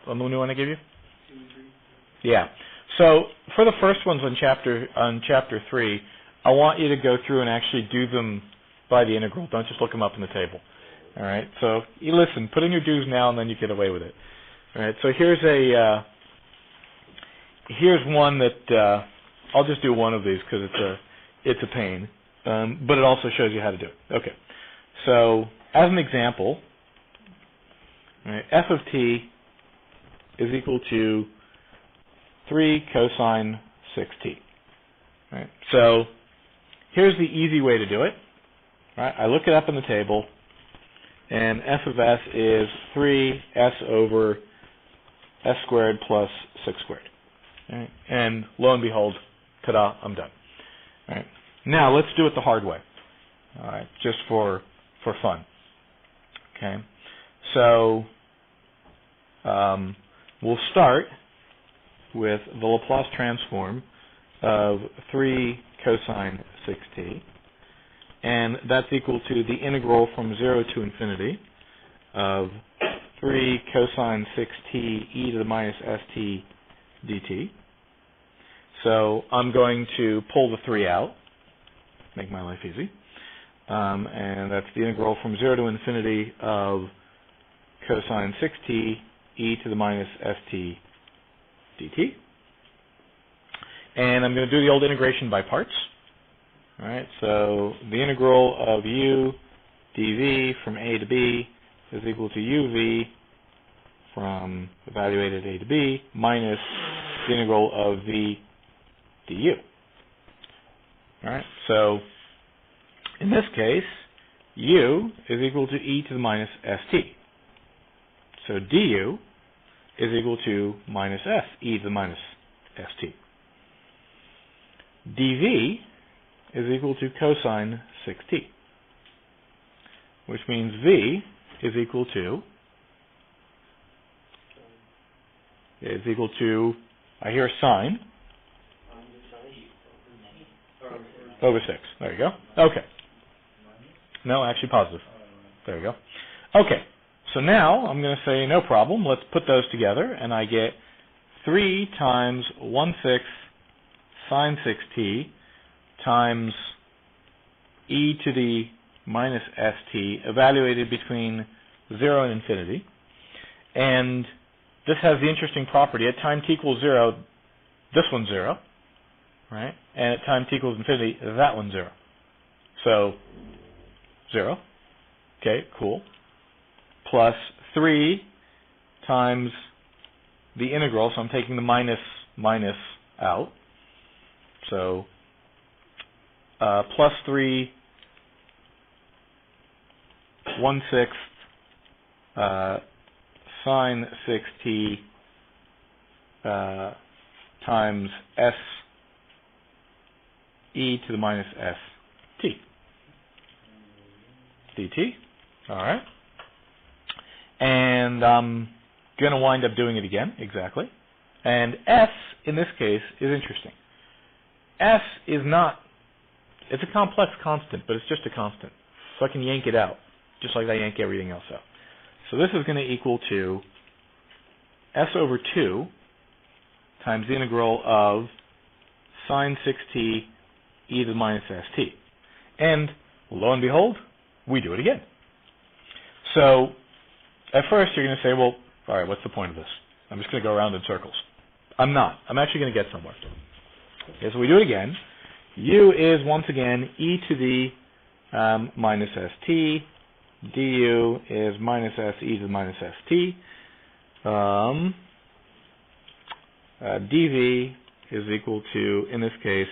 on the new one I gave you. 2 and 3. Yeah. So for the first ones on chapter 3, I want you to go through and actually do them by the integral. Don't just look them up in the table. All right. So you listen. Put in your dues now, and then you get away with it. All right. So here's one that I'll just do one of these because it's a pain, but it also shows you how to do it. Okay. So as an example, all right, f of t is equal to 3 cosine 6t. Right. So here's the easy way to do it. Right. I look it up in the table, and f of s is 3s over s squared plus 6 squared. Right. And lo and behold, ta-da, I'm done. All right. Now let's do it the hard way. All right, just for fun. Okay. So we'll start with the Laplace transform of 3 cosine 6t, and that's equal to the integral from 0 to infinity of 3 cosine 6t e to the minus st dt. So I'm going to pull the 3 out, make my life easy, and that's the integral from 0 to infinity of cosine 6t e to the minus st dt. And I'm going to do the old integration by parts. All right, so the integral of u dv from a to b is equal to uv from evaluated a to b minus the integral of v du. All right, so in this case, u is equal to e to the minus st. So du is equal to minus s e to the minus st. dv is equal to cosine 6t, which means v is equal to, I hear sine, over 6. There you go. Okay. No, actually positive. There you go. Okay. So now I'm going to say no problem. Let's put those together, and I get 3 times 1/6 sine 6t times e to the minus st evaluated between 0 and infinity. And this has the interesting property. At time t equals 0, this one's 0. Right? And at time t equals infinity, that one's 0. So 0. Okay, cool. Plus 3 times the integral, so I'm taking the minus out. So plus 3 1/6 sine 6t times s e to the minus s t dt. All right. And I'm going to wind up doing it again, exactly. And s, in this case, is interesting. S is not, it's a complex constant, but it's just a constant. So I can yank it out, just like I yank everything else out. So this is going to equal to s over 2 times the integral of sine 6t e to the minus st. And lo and behold, we do it again. So at first you're going to say, well, all right, what's the point of this? I'm just going to go around in circles. I'm not. I'm actually going to get somewhere. Okay, so we do it again. U is, once again, e to the minus st. Du is minus s e to the minus st. Dv is equal to, in this case,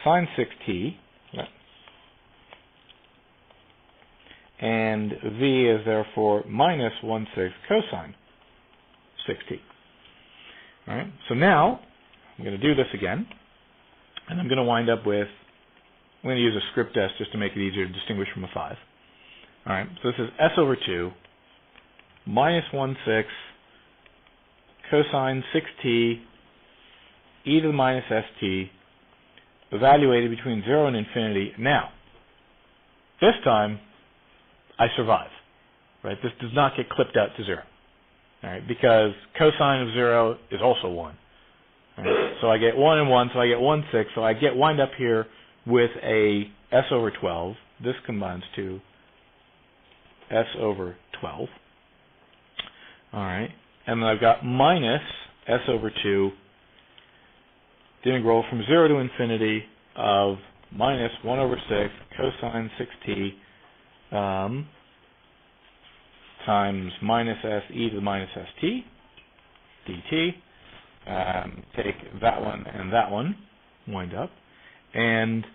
sine 6t and v is therefore minus 1/6 cosine 6t. All right, so now I'm going to do this again, and I'm going to wind up with, I'm going to use a script s just to make it easier to distinguish from a 5. All right, so this is s over 2 minus 1/6 cosine 6t e to the minus st evaluated between 0 and infinity. Now, this time, I survive, right? This does not get clipped out to 0, all right? Because cosine of 0 is also 1. All right? So I get 1 and 1, so I get 1/6. So I wind up here with a s over 12. This combines to s over 12. All right, and then I've got minus s over 2, the integral from 0 to infinity of minus 1 over 6 cosine 6t times minus s e to the minus st dt. Take that one and that one, wind up, and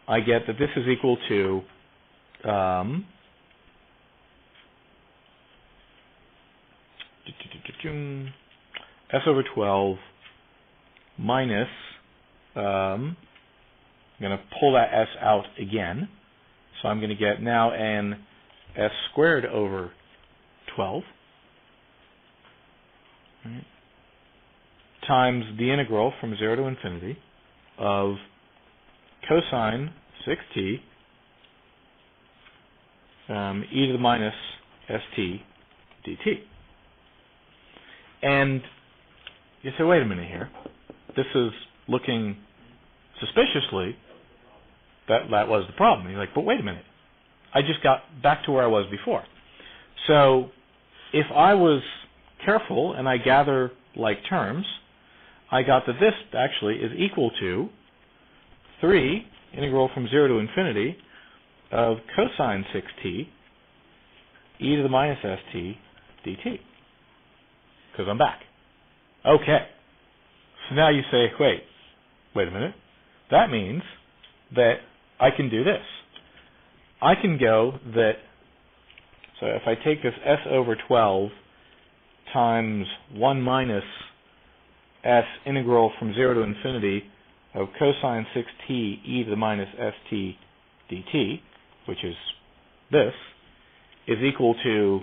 I get that this is equal to s over 12 minus, I'm going to pull that s out again, so I'm going to get now an s squared over 12, right, times the integral from 0 to infinity of cosine 6t e to the minus st dt. And you say, wait a minute here. This is looking suspiciously that was the problem. You're like, but wait a minute. I just got back to where I was before. So if I was careful and I gather like terms, I got that this actually is equal to 3 integral from 0 to infinity of cosine 6t e to the minus st dt. Because I'm back. Okay. So now you say, wait a minute. That means that I can do this. I can go that, so if I take this s over 12 times 1 minus s integral from 0 to infinity of cosine 6t e to the minus st dt, which is this, is equal to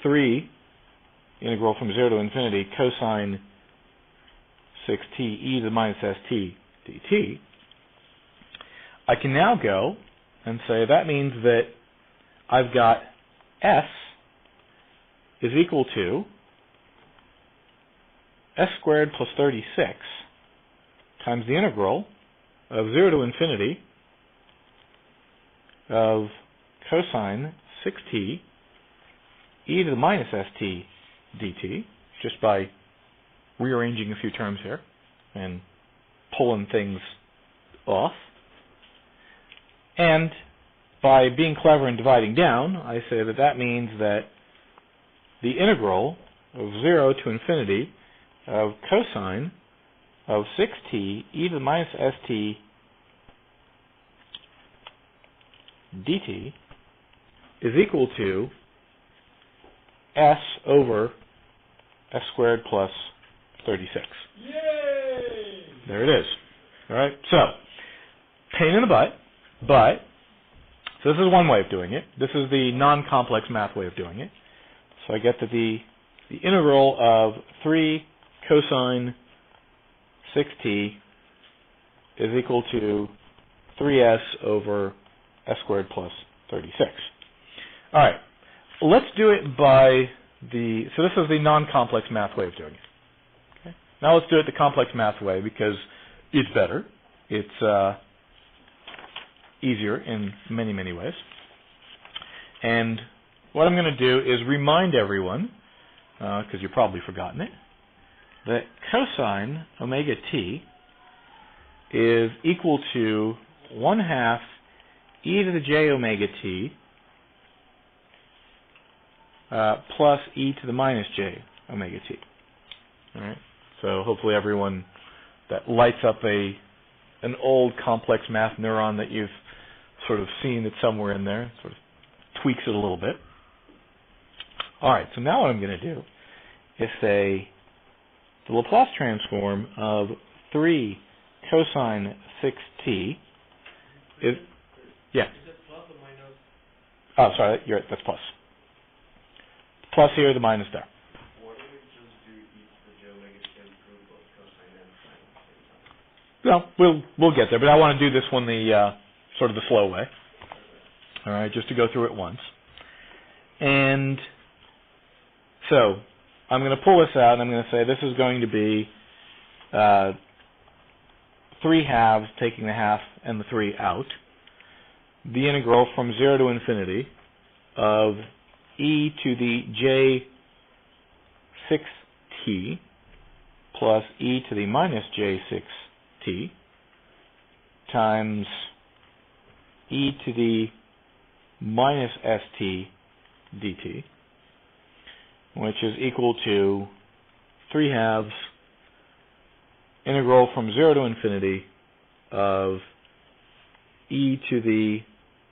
3 integral from 0 to infinity cosine 6t e to the minus st dt, I can now go and say that means that I've got s is equal to s squared plus 36 times the integral of 0 to infinity of cosine 6t e to the minus st dt, just by rearranging a few terms here and pulling things off. And by being clever and dividing down, I say that that means that the integral of 0 to infinity of cosine of 6t e to the minus st dt is equal to s over s squared plus 36. Yay! There it is. All right. So, pain in the butt, but so this is one way of doing it. This is the non-complex math way of doing it. So I get that the integral of 3 cosine 6t is equal to 3s over s squared plus 36. All right. Let's do it by so this is the non-complex math way of doing it. Okay. Now let's do it the complex math way because it's better. It's easier in many, many ways. And what I'm going to do is remind everyone, because you've probably forgotten it, that cosine omega t is equal to 1/2 e to the j omega t plus e to the minus j omega t. All right. So hopefully everyone that lights up an old complex math neuron that you've sort of seen it somewhere in there, sort of tweaks it a little bit. All right, so now what I'm going to do is say the Laplace transform of 3 cosine 6t is, yeah. Is it plus or minus? Oh, sorry, that's plus. Plus here, the minus there. Why don't we just do e to the j omega t and prove both cosine and sine at the same time? No, we'll get there, but I want to do this one the sort of the slow way. All right, just to go through it once. And so I'm going to pull this out, and I'm going to say this is going to be 3 halves, taking the half and the 3 out. The integral from 0 to infinity of e to the j 6t plus e to the minus j 6t times e to the minus st dt, which is equal to 3 halves integral from 0 to infinity of e to the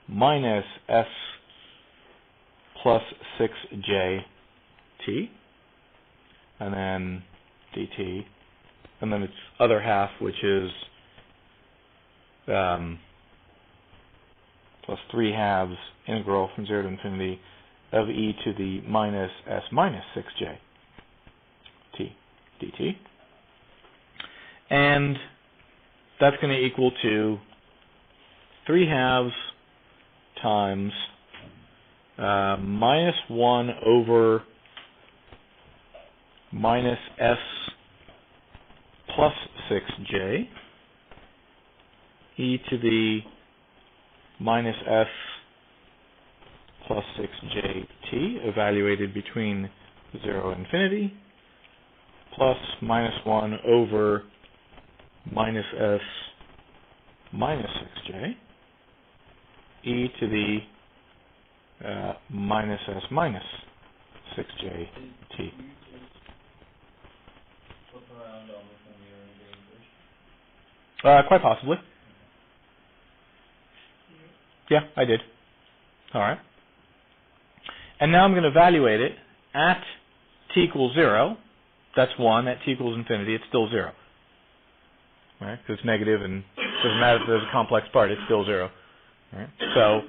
minus s plus 6j t, and then dt, and then its other half, which is plus 3 halves integral from 0 to infinity of e to the minus s minus 6j t dt. And that's going to equal to 3 halves times minus 1 over minus s plus 6j e to the minus s plus 6j t, evaluated between 0 and infinity, plus minus 1 over minus s minus 6j e to the minus s minus 6j t. Quite possibly. Yeah, I did. All right. And now I'm going to evaluate it at t equals 0. That's 1. At t equals infinity, it's still 0. Right? Because it's negative, and it doesn't matter if there's a complex part, it's still 0. Right? So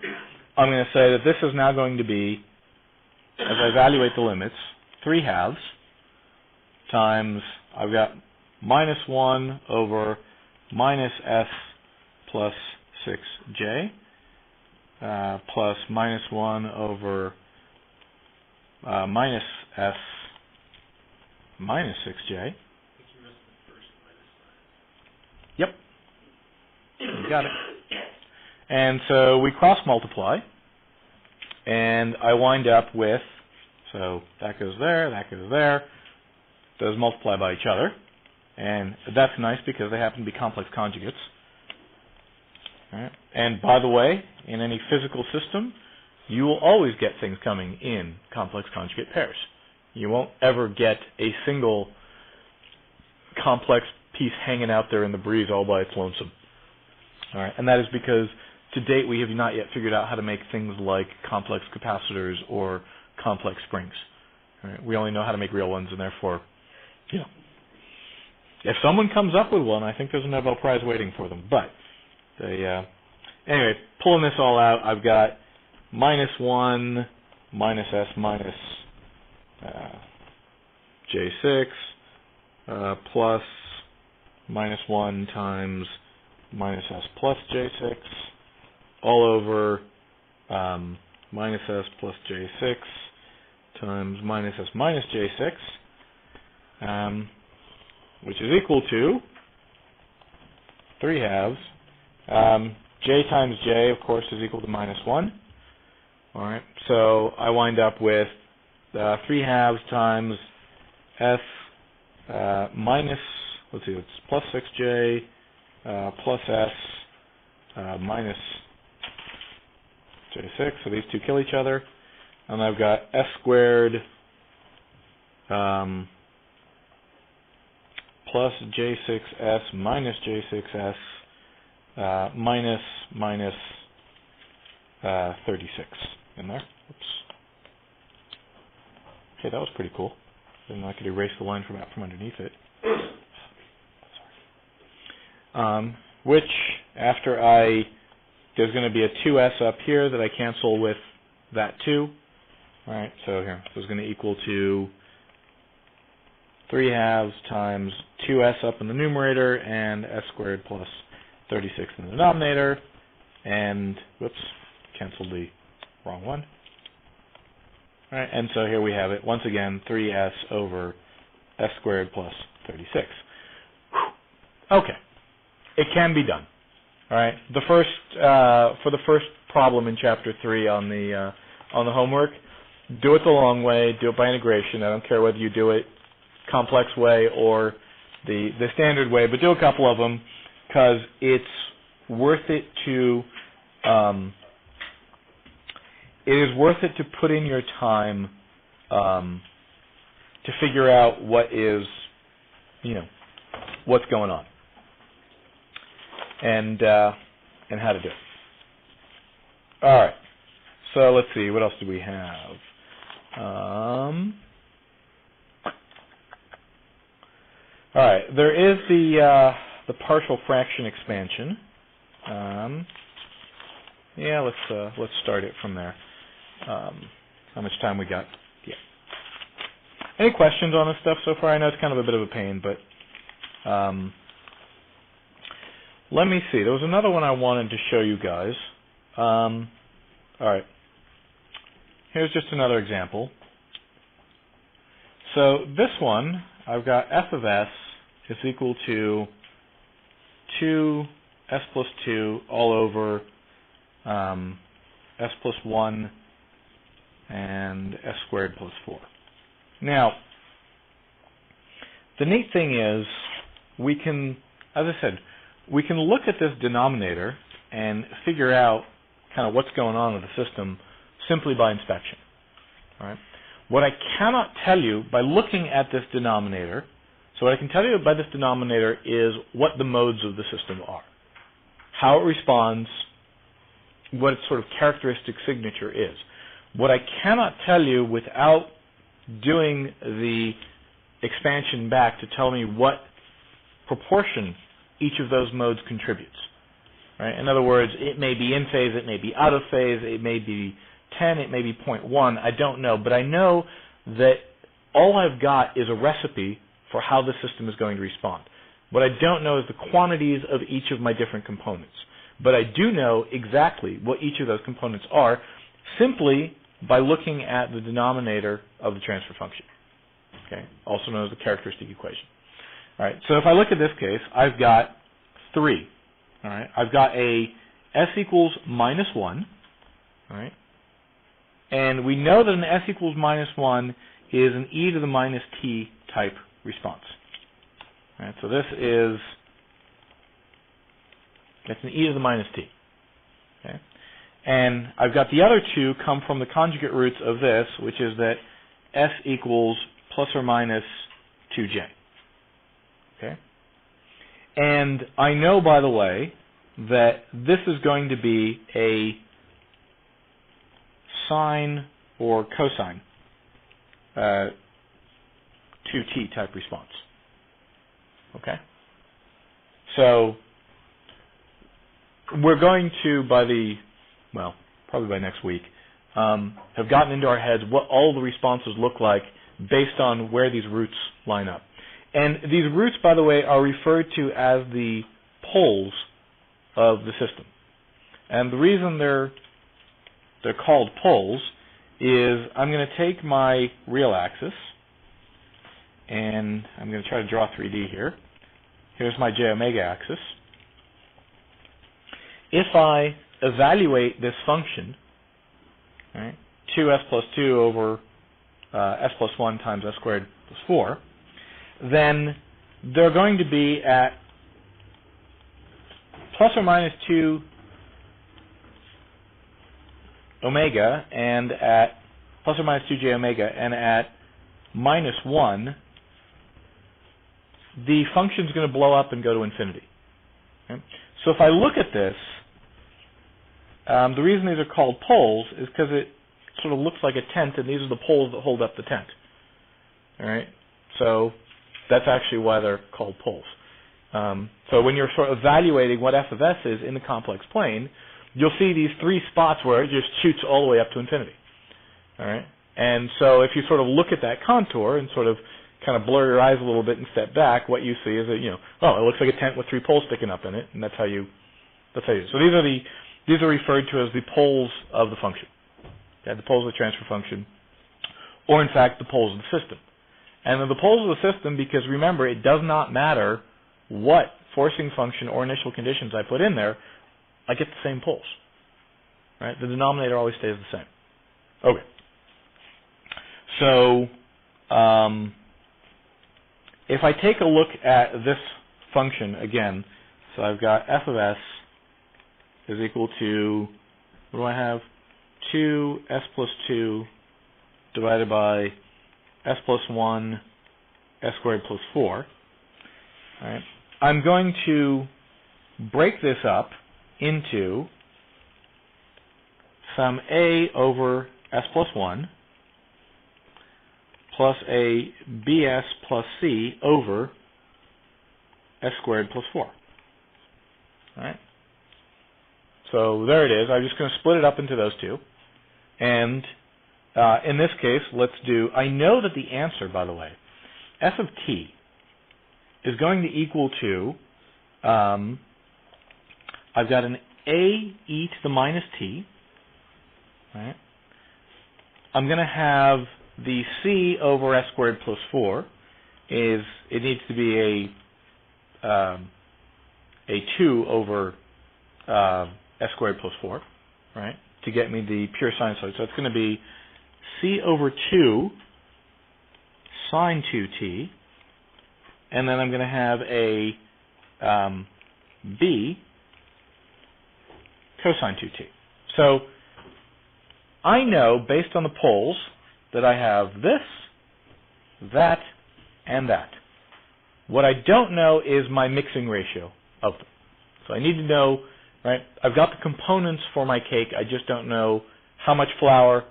I'm going to say that this is now going to be, as I evaluate the limits, 3 halves times, I've got minus 1 over minus s plus 6j plus minus 1 over minus s minus 6j. Yep. You got it. And so we cross multiply, and I wind up with, so that goes there, that goes there. Those multiply by each other. And that's nice because they happen to be complex conjugates. All right. And by the way, in any physical system, you will always get things coming in complex conjugate pairs. You won't ever get a single complex piece hanging out there in the breeze all by its lonesome. All right. And that is because to date we have not yet figured out how to make things like complex capacitors or complex springs. All right. We only know how to make real ones, and therefore, you know, if someone comes up with one, I think there's a Nobel Prize waiting for them. But they, anyway, pulling this all out, I've got minus 1 minus s minus j6 plus minus 1 times minus s plus j6 all over minus s plus j6 times minus s minus j6, which is equal to 3 halves. J times j, of course, is equal to minus 1. All right, so I wind up with 3 halves times s minus, let's see, it's plus 6j plus s minus j6. So these two kill each other. And I've got s squared plus j6s minus j6s minus 36. in there. Oops. Okay, that was pretty cool. Then I could erase the line from out from underneath it. Which, after there's going to be a 2s up here that I cancel with that 2. All right, so here, so it's going to equal to 3/2 times 2s up in the numerator and s squared plus 36 in the denominator. And, whoops, canceled the wrong one. All right, and so here we have it, once again, 3s over s squared plus 36. Whew. Okay, it can be done. All right, for the first problem in chapter 3 on the homework, do it the long way, do it by integration. I don't care whether you do it complex way or the standard way, but do a couple of them because it's worth it to put in your time to figure out what's going on and how to do it. All right. So let's see, what else do we have? All right, there is the partial fraction expansion. Yeah, let's start it from there. How much time we got? Yeah. Any questions on this stuff so far? I know it's kind of a bit of a pain, but let me see. There was another one I wanted to show you guys. All right. Here's just another example. So this one, I've got f of s is equal to 2s plus 2 all over s plus 1 and s squared plus 4. Now, the neat thing is we can, as I said, we can look at this denominator and figure out kind of what's going on with the system simply by inspection. All right? What I cannot tell you by looking at this denominator, so what I can tell you by this denominator is what the modes of the system are, how it responds, what its sort of characteristic signature is. What I cannot tell you without doing the expansion back to tell me what proportion each of those modes contributes. Right? In other words, it may be in phase, it may be out of phase, it may be 10, it may be 0.1, I don't know, but I know that all I've got is a recipe for how the system is going to respond. What I don't know is the quantities of each of my different components, but I do know exactly what each of those components are simply by looking at the denominator of the transfer function, okay? Also known as the characteristic equation. All right, so if I look at this case, I've got 3. All right, I've got a s equals minus 1, all right? And we know that an s equals minus 1 is an e to the minus t type response. All right, so it's an e to the minus t. Okay? And I've got the other two come from the conjugate roots of this, which is that s equals plus or minus 2j. Okay? And I know, by the way, that this is going to be a sine or cosine 2t type response. Okay? So we're going to, probably by next week, have gotten into our heads what all the responses look like based on where these roots line up. And these roots, by the way, are referred to as the poles of the system. And the reason they're called poles is I'm going to take my real axis, and I'm going to try to draw 3D here. Here's my j omega axis. If I evaluate this function, right, 2s plus 2 over s plus 1 times s squared plus 4, then they're going to be at plus or minus 2 omega and at plus or minus 2j omega, and at minus 1, the function is going to blow up and go to infinity. Okay? So if I look at this, the reason these are called poles is because sort of looks like a tent, and these are the poles that hold up the tent. All right, so that's actually why they're called poles. So when you're sort of evaluating what f of s is in the complex plane, you'll see these three spots where it just shoots all the way up to infinity. All right, and so if you sort of look at that contour and sort of kind of blur your eyes a little bit and step back, what you see is that, oh, it looks like a tent with three poles sticking up in it, and that's how you. So these are referred to as the poles of the function. Okay, the poles of the transfer function, or in fact the poles of the system. And they're the poles of the system because, remember, it does not matter what forcing function or initial conditions I put in there, I get the same poles. Right? The denominator always stays the same. Okay. So if I take a look at this function again, so I've got f of s is equal to, what do I have? 2s plus 2 divided by s plus 1 s squared plus 4. All right. I'm going to break this up into some a over s plus 1 plus a bs plus c over s squared plus 4. All right. So there it is. I'm just going to split it up into those two. And in this case, let's do, I know that the answer, by the way, f of t is going to equal to, I've got an a e to the minus t. Right? I'm going to have the c over s squared plus 4 it needs to be a 2 over s squared plus 4, right, to get me the pure sinusoid. So it's going to be c over 2 sine 2t, and then I'm going to have a b cosine 2t. So I know, based on the poles, that I have this, that, and that. What I don't know is my mixing ratio of them. So I need to know, right, I've got the components for my cake, I just don't know how much flour,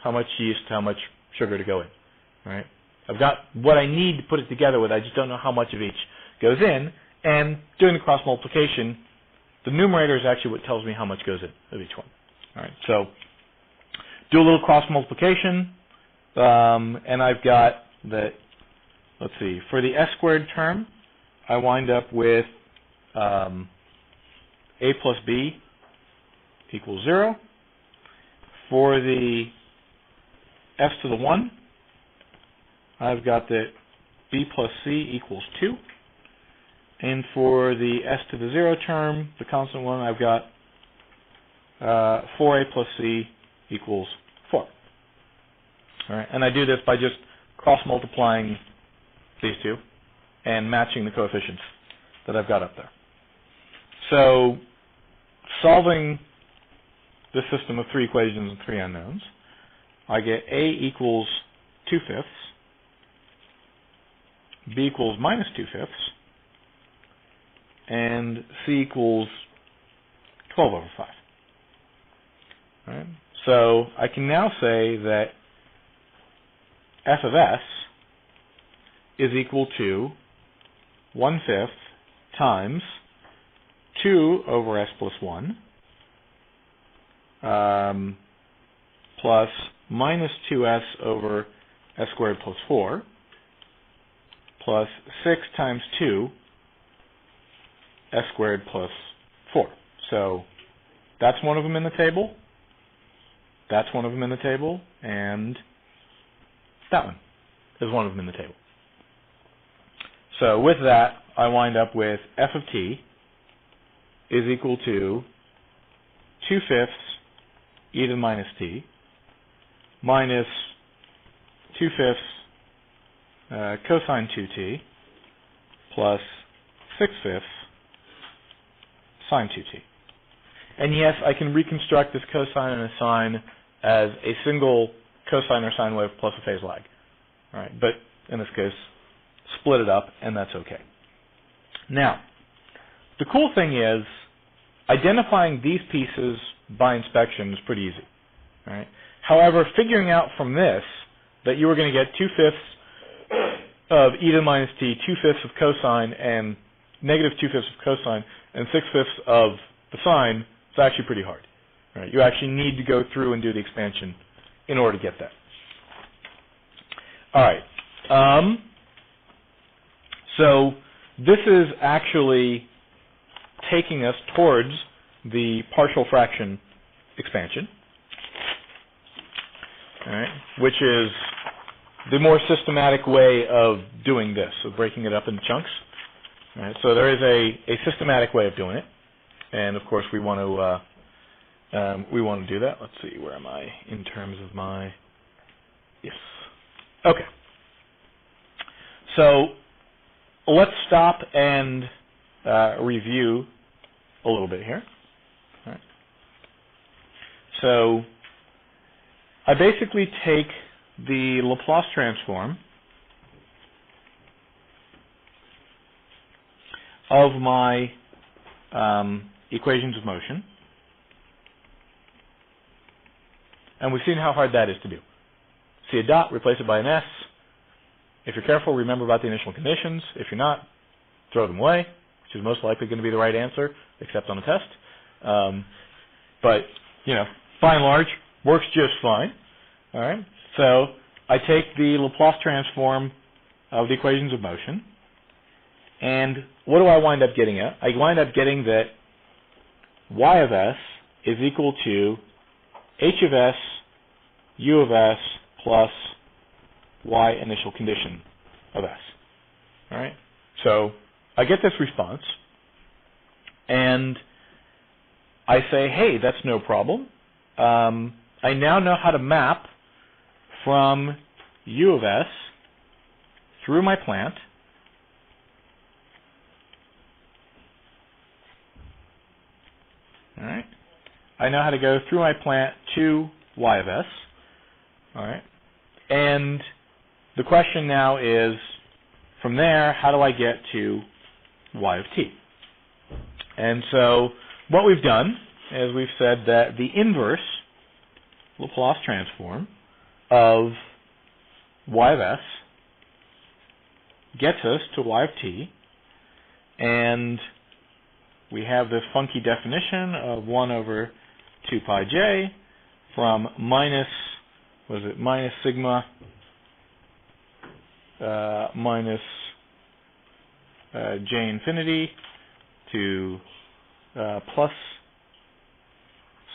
how much yeast, how much sugar to go in. Right? I've got what I need to put it together with, I just don't know how much of each goes in, and doing the cross multiplication, the numerator is actually what tells me how much goes in of each one. All right, so do a little cross multiplication, and I've got that, let's see, for the s squared term, I wind up with a plus b equals 0. For the s to the 1, I've got that b plus c equals 2. And for the s to the 0 term, the constant one, I've got 4a plus c equals 4. All right, and I do this by just cross-multiplying these two and matching the coefficients that I've got up there. So solving this system of three equations and three unknowns, I get a equals 2/5, b equals minus 2/5, and c equals 12 over 5. All right? So I can now say that f of s is equal to 1/5 times 2 over s plus 1 plus minus 2s over s squared plus 4 plus 6 times 2 s squared plus 4. So that's one of them in the table, that's one of them in the table, and that one is one of them in the table. So with that, I wind up with f of t is equal to 2/5 e to the minus t minus 2/5 cosine 2t plus 6/5 sine 2t. And yes, I can reconstruct this cosine and a sine as a single cosine or sine wave plus a phase lag. All right, but in this case, split it up, and that's okay. Now, the cool thing is, identifying these pieces by inspection is pretty easy. All right? However, figuring out from this that you were going to get 2/5 of e to the minus t, 2/5 of cosine, and negative 2/5 of cosine, and 6/5 of the sine is actually pretty hard. Right? You actually need to go through and do the expansion in order to get that. All right. So this is actually taking us towards the partial fraction expansion, all right, which is the more systematic way of doing this, of breaking it up into chunks. All right, so there is a systematic way of doing it, and of course we want to do that. Let's see, where am I in terms of my? Yes. Okay. So let's stop and review a little bit here. All right. So I basically take the Laplace transform of my equations of motion, and we've seen how hard that is to do. See a dot, replace it by an S. If you're careful, remember about the initial conditions. If you're not, throw them away, which is most likely going to be the right answer, except on a test. But, you know, by and large, works just fine. All right. So I take the Laplace transform of the equations of motion, and what do I wind up getting at? I wind up getting that y of s is equal to h of s u of s plus y initial condition of s. All right. So I get this response, and I say, hey, that's no problem. I now know how to map from u of s through my plant all right. I know how to go through my plant to y of s. All right. And the question now is, from there, how do I get to y of t? And so what we've done is we've said that the inverse Laplace transform of y of s gets us to y of t, and we have this funky definition of 1 over 2 pi j from minus sigma minus j infinity to plus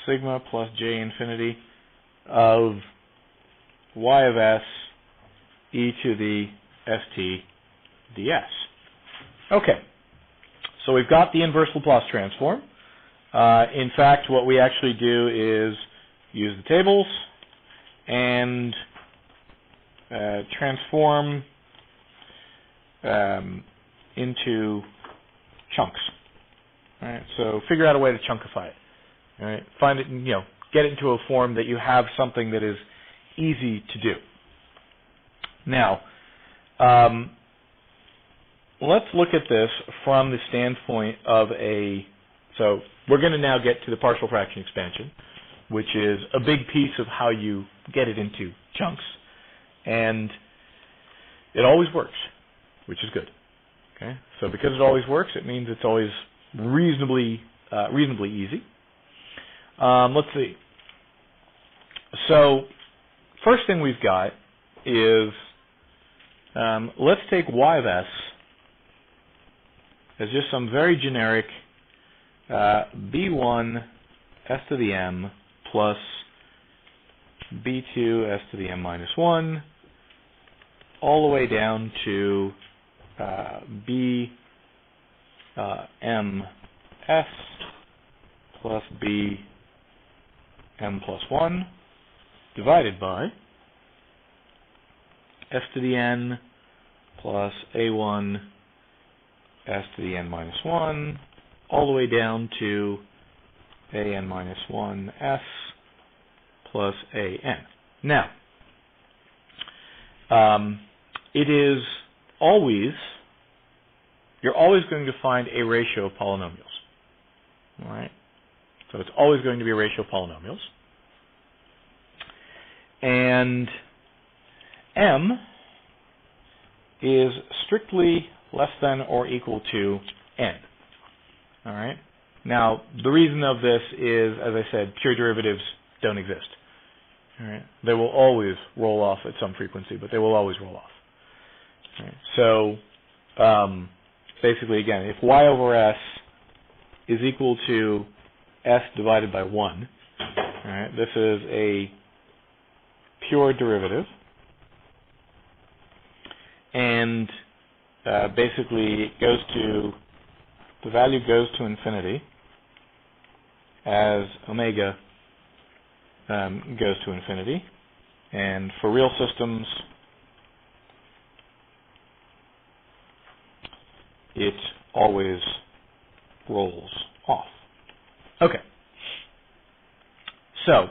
sigma plus j infinity of y of s e to the st ds. Okay, so we've got the inverse Laplace transform. In fact, what we actually do is use the tables and transform into chunks. All right, so figure out a way to chunkify it. All right, find it, get it into a form that you have something that is easy to do. Now, let's look at this from the standpoint of so we're going to now get to the partial fraction expansion, which is a big piece of how you get it into chunks. And it always works, which is good. Okay, so because it always works, it means it's always reasonably easy. Let's see. So first thing we've got is let's take y of s as just some very generic b1 s to the m plus b2 s to the m minus 1 all the way down to b m s plus b m plus 1 divided by s to the n plus a1 s to the n minus 1 all the way down to an minus 1 s plus an. Now, it is always, you're always going to find a ratio of polynomials. All right? So it's always going to be a ratio of polynomials. and m is strictly less than or equal to n. All right. Now, the reason of this is, as I said, pure derivatives don't exist. All right. They will always roll off at some frequency, but they will always roll off. All right. So, basically, again, if y over s is equal to s divided by 1, all right, this is a pure derivative, and basically it goes to, the value goes to infinity as omega goes to infinity, and for real systems it always rolls off. Okay. So,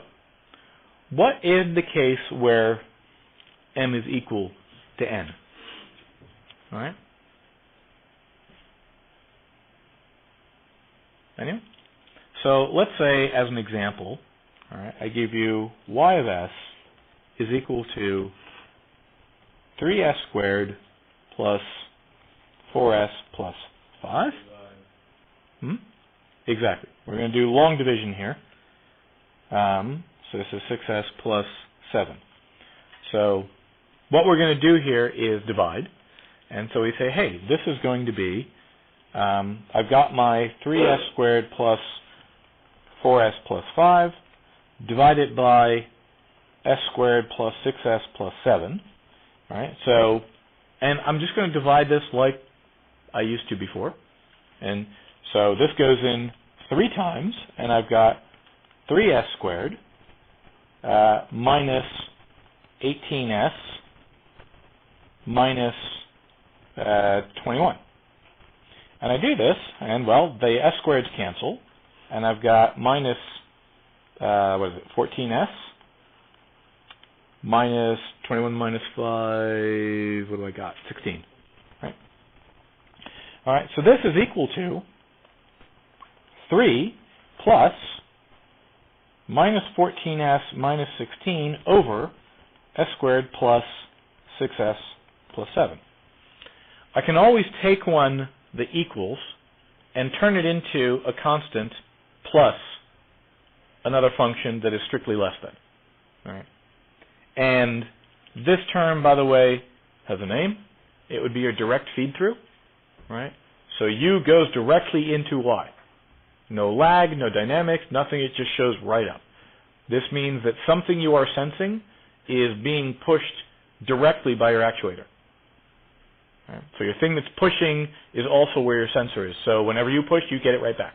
what is the case where m is equal to n? All right? Anyone? So, let's say, as an example, all right, I give you y of s is equal to 3s squared plus 4s plus 5. Exactly. We're going to do long division here. So this is 6s plus 7. So what we're going to do here is divide. And so we say, hey, this is going to be, I've got my 3s squared plus 4s plus 5, divided by s squared plus 6s plus 7. All right? So, and I'm just going to divide this like I used to before. And so this goes in 3 times, and I've got 3s squared minus 18s minus 21. And I do this, and well, the s squareds cancel, and I've got minus, 14s minus 21 minus 5, what do I got? 16. Right? All right, so this is equal to 3 plus minus 14s minus 16 over s squared plus 6s plus 7. I can always take one that equals and turn it into a constant plus another function that is strictly less than. All right. And this term, by the way, has a name. It would be your direct feed through. Right? So u goes directly into y. No lag, no dynamics, nothing. It just shows right up. This means that something you are sensing is being pushed directly by your actuator. Right? So your thing that's pushing is also where your sensor is. So whenever you push, you get it right back.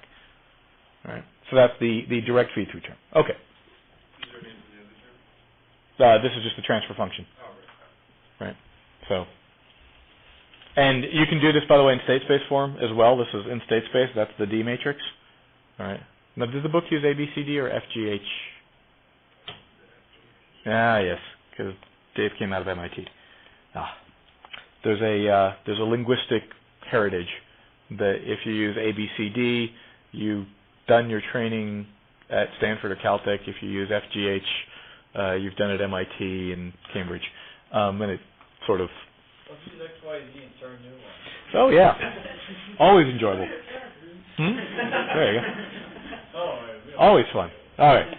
Right? So that's the direct feed-through term. Okay. Is there a name for the other term? This is just the transfer function. Oh, right. Right? So, and you can do this, by the way, in state space form as well. This is in state space. That's the D matrix. All right. Now, does the book use ABCD or FGH? Ah, yes, because Dave came out of MIT. There's a linguistic heritage that if you use ABCD, you've done your training at Stanford or Caltech. If you use FGH, you've done it at MIT and Cambridge, and it sort of. Let's use XYZ and start a new one. Oh yeah, always enjoyable. There you go. Always fun. All right.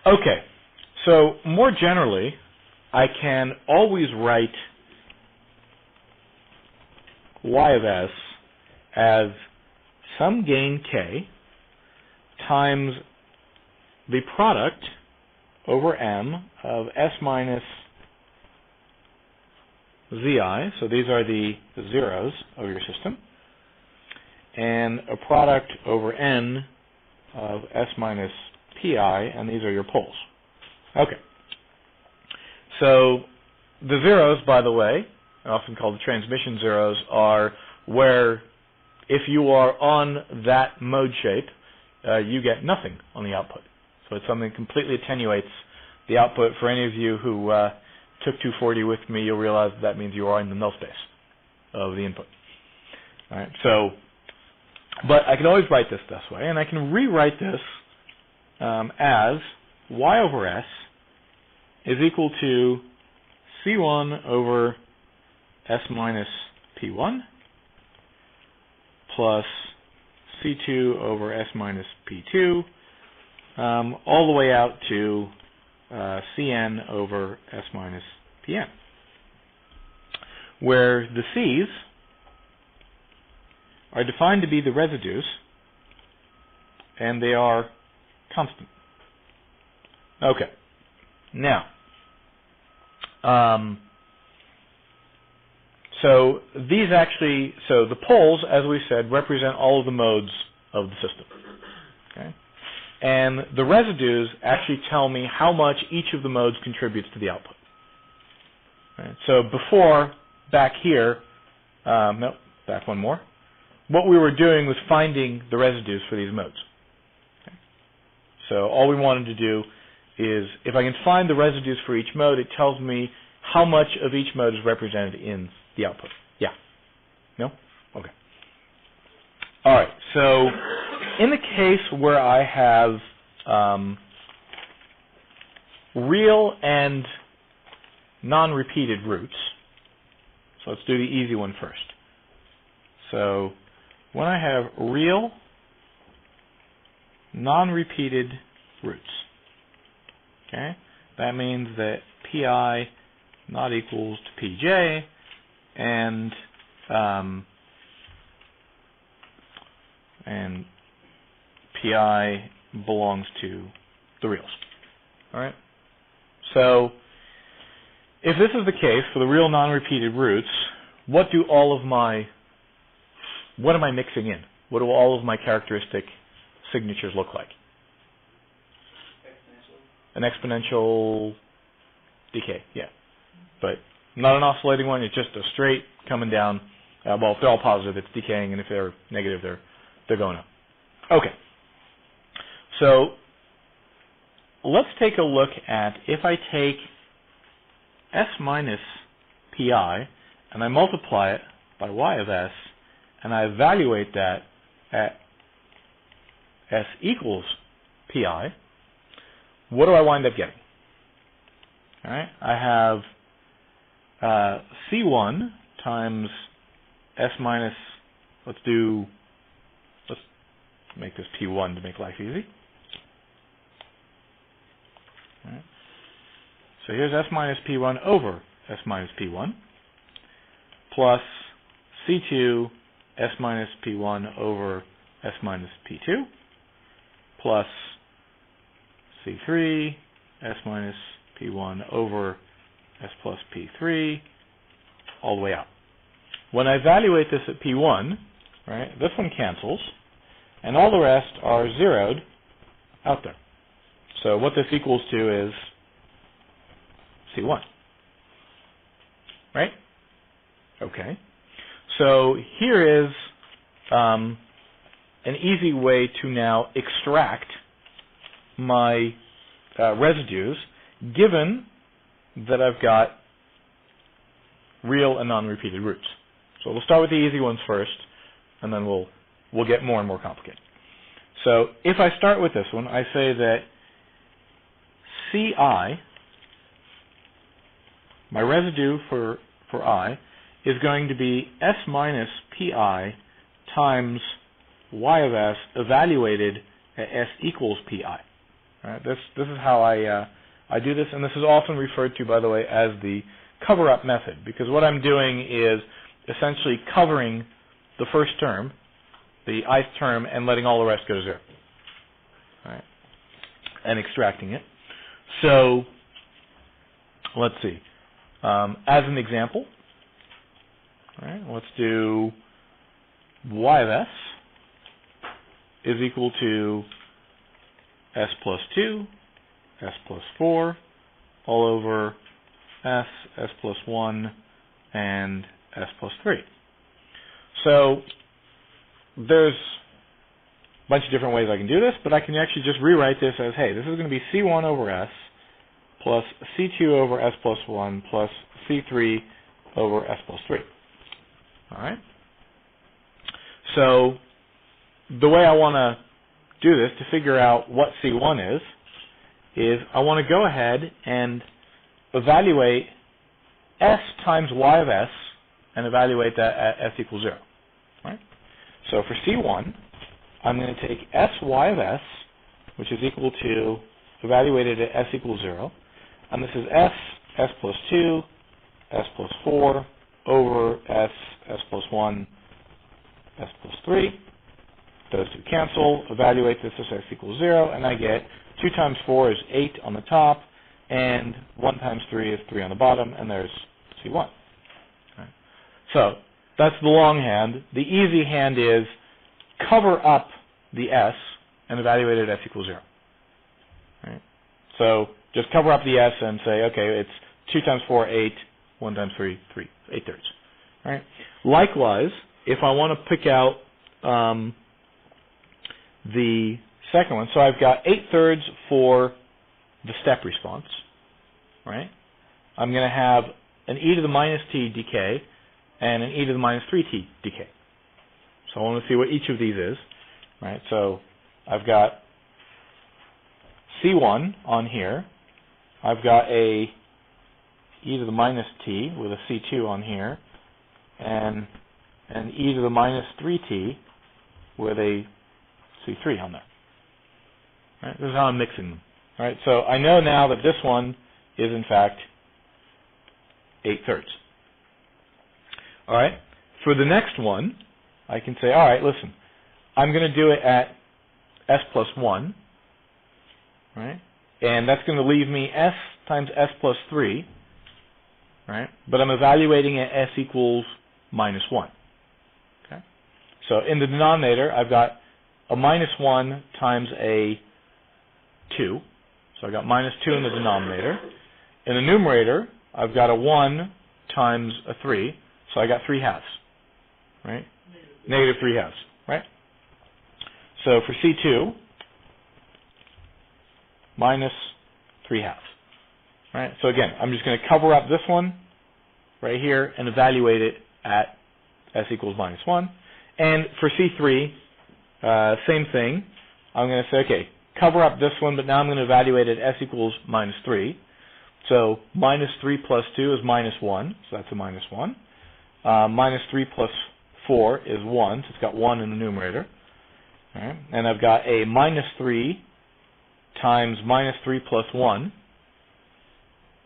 Okay. So more generally, I can always write y of s as some gain k times the product over m of s minus zi, so these are the zeros of your system, and a product over n of s minus pi, and these are your poles. Okay. So the zeros, by the way, often called the transmission zeros, are where if you are on that mode shape, you get nothing on the output. So it's something that completely attenuates the output. For any of you who took 240 with me, you'll realize that means you are in the null space of the input. All right. So, but I can always write this way, and I can rewrite this as y over s is equal to C1 over S minus P1 plus C2 over S minus P2 all the way out to Cn over S minus Pn, where the C's are defined to be the residues and they are constant. Okay. Now, so these actually, so the poles, as we said, represent all of the modes of the system. Okay? And the residues actually tell me how much each of the modes contributes to the output. Right? So before, back here, no, back one more, what we were doing was finding the residues for these modes. Okay? So all we wanted to do is, if I can find the residues for each mode, it tells me how much of each mode is represented in the output. Yeah? No? Okay. All right. So in the case where I have real and non-repeated roots, so let's do the easy one first. So when I have real non-repeated roots, okay, that means that Pi not equals to Pj, and Pi belongs to the reals. All right. So if this is the case for the real non-repeated roots, what am I mixing in? What do all of my characteristic signatures look like? An exponential decay, yeah. But not an oscillating one, it's just a straight coming down. Well, if they're all positive, it's decaying, and if they're negative, they're going up. Okay. So let's take a look at, if I take S minus Pi and I multiply it by Y of S, and I evaluate that at S equals Pi, what do I wind up getting? All right, I have C1 times S minus, let's make this P1 to make life easy. All right. So here's S minus P1 over S minus P1 plus C2 S minus P1 over S minus P2 plus C3 S minus P1 over S plus P3 all the way out. When I evaluate this at P1, right, this one cancels, and all the rest are zeroed out there. So what this equals to is C1. Right? Okay. So here is an easy way to now extract my residues, given that I've got real and non-repeated roots. So we'll start with the easy ones first, and then we'll get more and more complicated. So if I start with this one, I say that Ci, my residue for I, is going to be S minus Pi times Y of S evaluated at S equals Pi. All right, this is how I do this, and this is often referred to, by the way, as the cover-up method, because what I'm doing is essentially covering the first term, the ith term, and letting all the rest go to zero. All right, and extracting it. So let's see. As an example, all right, let's do Y of S is equal to S plus 2, S plus 4, all over S, S plus 1, and S plus 3. So there's a bunch of different ways I can do this, but I can actually just rewrite this as, hey, this is going to be C1 over S plus C2 over S plus 1 plus C3 over S plus 3. All right? So the way I want to do this to figure out what C1 is I want to go ahead and evaluate s times y of s and evaluate that at s equals 0. Right? So for C1, I'm going to take sy of s, which is equal to evaluated at s equals 0, and this is s plus 2, s plus 4, over s plus 1, s plus 3. Those two cancel. Evaluate this as s equals 0, and I get 2 times 4 is 8 on the top, and 1 times 3 is 3 on the bottom, and there's C1. Right. So that's the long hand. The easy hand is cover up the s and evaluate it at s equals 0. Right. So just cover up the s and say, okay, it's 2 times 4, 8, 1 times 3, 3, 8 thirds. Right. Likewise, if I want to pick out the second one, so I've got 8 thirds for the step response, right? I'm going to have an e to the minus t decay and an e to the minus 3t decay. So I want to see what each of these is, right? So I've got C1 on here. I've got a e to the minus t with a C2 on here, and an e to the minus 3t with a C3 on there. Right? This is how I'm mixing them. Right? So I know now that this one is in fact 8 thirds. All right. For the next one, I can say, all right, listen, I'm going to do it at s plus 1, right? And that's going to leave me s times s plus 3, right? But I'm evaluating at s equals minus 1. Okay. So in the denominator, I've got a minus 1 times a 2. So I've got minus 2 in the denominator. In the numerator, I've got a 1 times a 3. So I got 3 halves. Right? Negative 3 halves. Right? So for C2, minus 3 halves. Right? So again, I'm just going to cover up this one right here and evaluate it at s equals minus 1. And for C3, same thing. I'm going to say, okay, cover up this one, but now I'm going to evaluate it at s equals minus 3. So minus 3 plus 2 is minus 1, so that's a minus 1. Minus 3 plus 4 is 1, so it's got 1 in the numerator. All right. And I've got a minus 3 times minus 3 plus 1.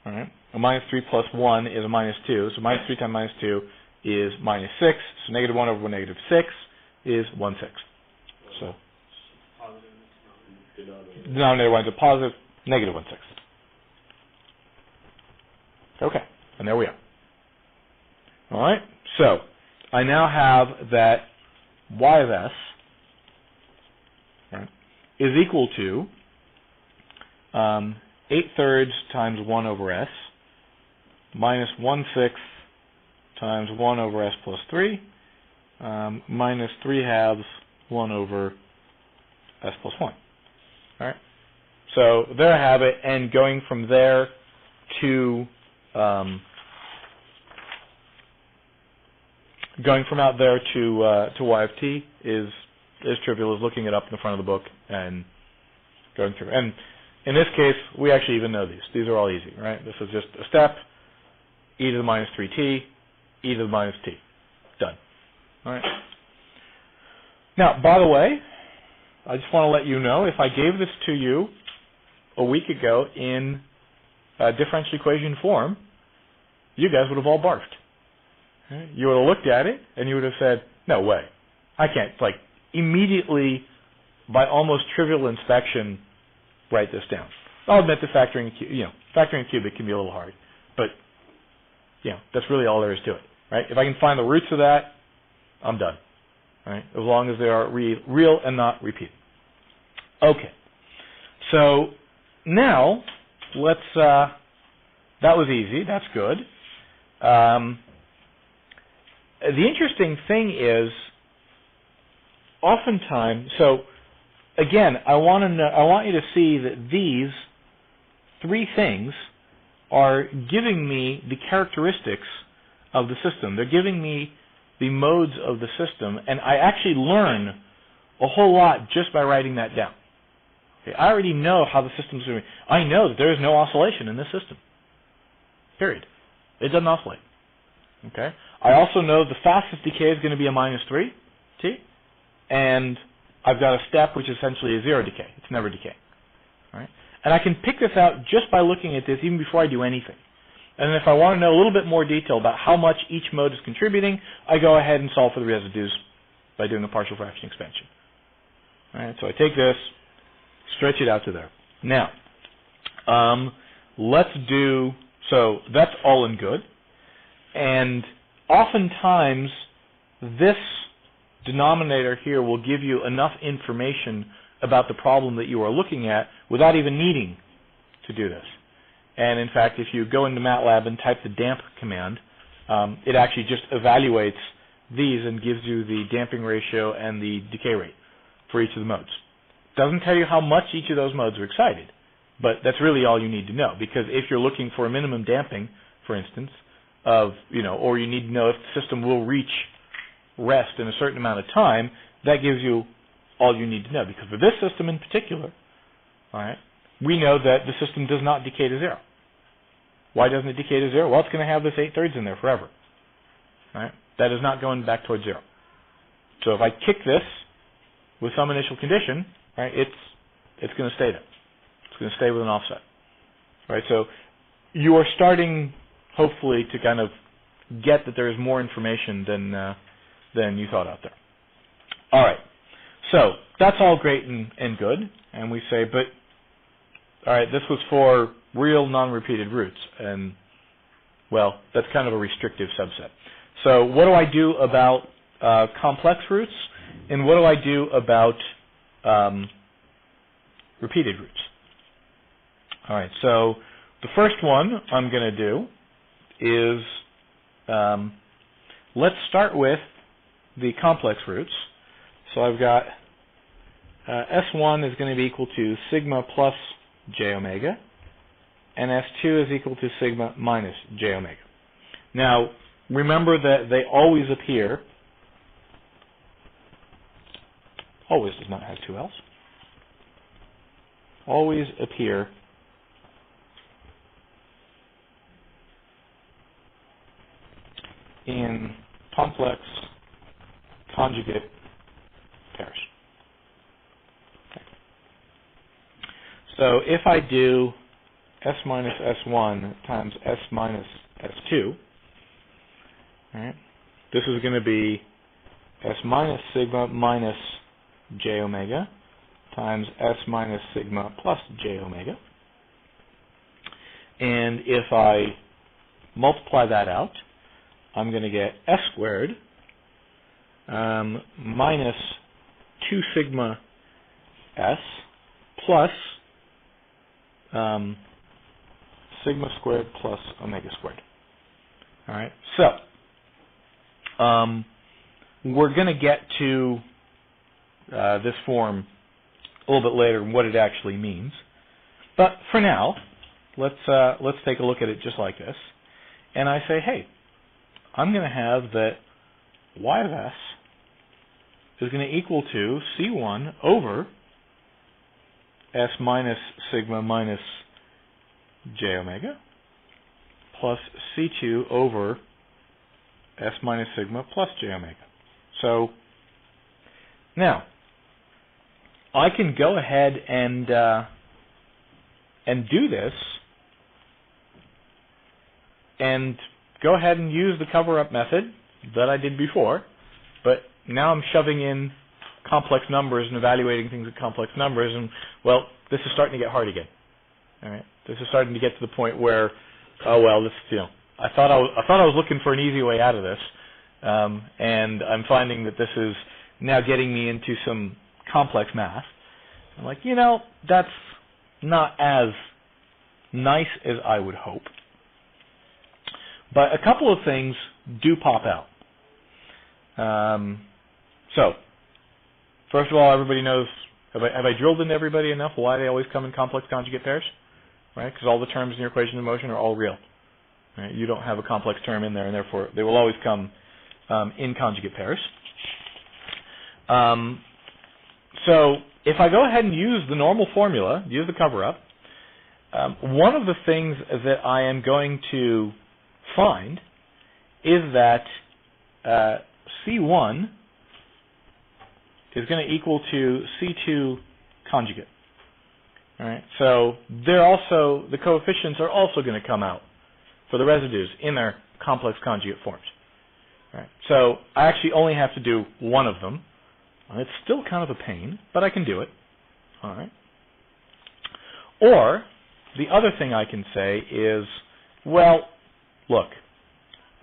All right. A minus 3 plus 1 is a minus 2, so minus 3 times minus 2 is minus 6, so negative 1 over negative 6 is 1/6. So denominator winds up positive, negative 1/6. Okay, and there we are. All right, so I now have that y of s, right, is equal to 8 thirds times 1 over s minus 1/6 times 1 over s plus 3 minus 3 halves 1 over s plus 1. All right. So there I have it, and going from there to going from out there to y of t is trivial. Is looking it up in the front of the book and going through. And in this case, we actually even know these. These are all easy, right? This is just a step, e to the minus 3t, e to the minus t. Done. All right. Now, by the way, I just want to let you know, if I gave this to you a week ago in differential equation form, you guys would have all barfed. Okay? You would have looked at it, and you would have said, no way. I can't, like, immediately, by almost trivial inspection, write this down. I'll admit that factoring cubic can be a little hard, but that's really all there is to it, right? If I can find the roots of that, I'm done, right? As long as they are real and not repeated. Okay, so now let's. That was easy. That's good. The interesting thing is, oftentimes, so again, I want you to see that these 3 things are giving me the characteristics of the system. They're giving me the modes of the system, and I actually learn a whole lot just by writing that down. Okay, I already know how the system's doing. I know that there is no oscillation in this system. period. It doesn't oscillate. Okay. I also know the fastest decay is going to be a -3 t, and I've got a step which is essentially a 0 decay. It's never decaying. Right? And I can pick this out just by looking at this even before I do anything. And then if I want to know a little bit more detail about how much each mode is contributing, I go ahead and solve for the residues by doing a partial fraction expansion. All right, so I take this, stretch it out to there. Now, so that's all in good. And oftentimes, this denominator here will give you enough information about the problem that you are looking at without even needing to do this. And in fact, if you go into MATLAB and type the damp command, it actually just evaluates these and gives you the damping ratio and the decay rate for each of the modes. Doesn't tell you how much each of those modes are excited, but that's really all you need to know, because if you're looking for a minimum damping, for instance, or you need to know if the system will reach rest in a certain amount of time, that gives you all you need to know. Because for this system in particular, all right, we know that the system does not decay to 0. Why doesn't it decay to 0? Well, it's going to have this 8/3 in there forever. All right? That is not going back towards 0. So if I kick this with some initial condition, right, it's going to stay there. It's going to stay with an offset. All right? So you are starting, hopefully, to kind of get that there is more information than you thought out there. All right. So that's all great and good. And we say, but all right, this was for real non-repeated roots, and, well, that's kind of a restrictive subset. So what do I do about complex roots, and what do I do about repeated roots? All right, so the first one I'm going to do is let's start with the complex roots. So I've got S1 is going to be equal to sigma plus j omega, and S2 is equal to sigma minus j omega. Now, remember that they always appear, always does not have two L's, always appear in complex conjugate pairs. Okay. So if I do S minus S1 times S minus S2, all right, this is going to be S minus sigma minus j omega times S minus sigma plus j omega. And if I multiply that out, I'm going to get S squared minus 2 sigma S plus sigma squared plus omega squared. All right, so we're going to get to this form a little bit later and what it actually means. But for now, let's take a look at it just like this. And I say, hey, I'm going to have that y of s is going to equal to C1 over S minus sigma minus j omega plus C2 over S minus sigma plus j omega. So now I can go ahead and do this and go ahead and use the cover-up method that I did before, but now I'm shoving in complex numbers and evaluating things with complex numbers, and, well, this is starting to get hard again. All right, this is starting to get to the point where, oh well, this, I thought I was looking for an easy way out of this, and I'm finding that this is now getting me into some complex math. I'm like, that's not as nice as I would hope. But a couple of things do pop out. So, first of all, everybody knows, have I drilled into everybody enough why they always come in complex conjugate pairs? Right? Because all the terms in your equation of motion are all real. Right? You don't have a complex term in there, and therefore they will always come in conjugate pairs. So if I go ahead and use the normal formula, use the cover-up, one of the things that I am going to find is that C1 is going to equal to C2 conjugate. All right, so the coefficients are also going to come out for the residues in their complex conjugate forms. All right, so I actually only have to do one of them. It's still kind of a pain, but I can do it. All right. Or the other thing I can say is, well, look,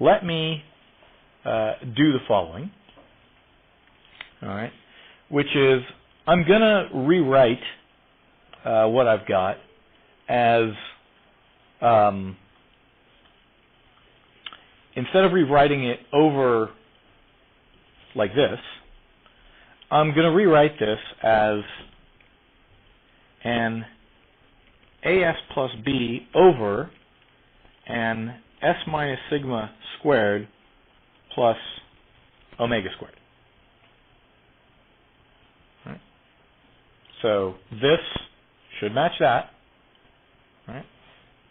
let me do the following. All right, which is I'm going to rewrite what I've got as, instead of rewriting it over like this, I'm going to rewrite this as an AS plus B over an S minus sigma squared plus omega squared. Right. So this should match that. Right.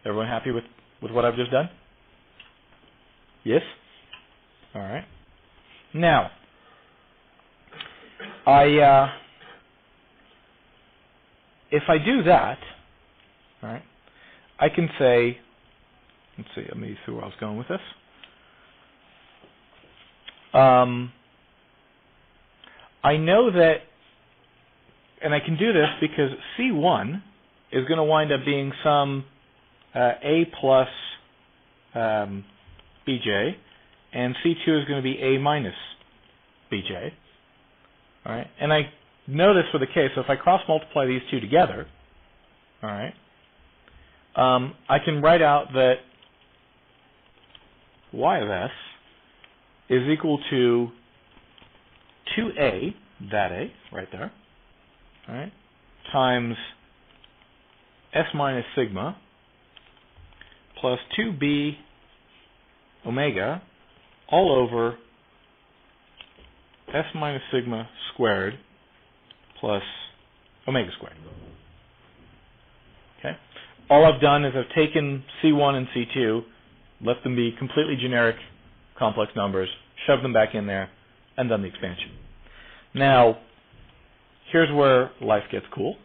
Everyone happy with what I've just done? Yes? All right. Now, if I do that, all right, I can say, let's see, let me see where I was going with this. I know that, and I can do this because C1 is going to wind up being some A plus Bj, and C2 is going to be A minus Bj. All right, and I know this for the case, so if I cross multiply these two together, all right, I can write out that y of s is equal to 2a, that a, right there, all right, times s minus sigma plus 2b omega all over s minus sigma squared plus omega squared. Okay. All I've done is I've taken C1 and C2, let them be completely generic complex numbers, shoved them back in there, and done the expansion. Now, here's where life gets cool.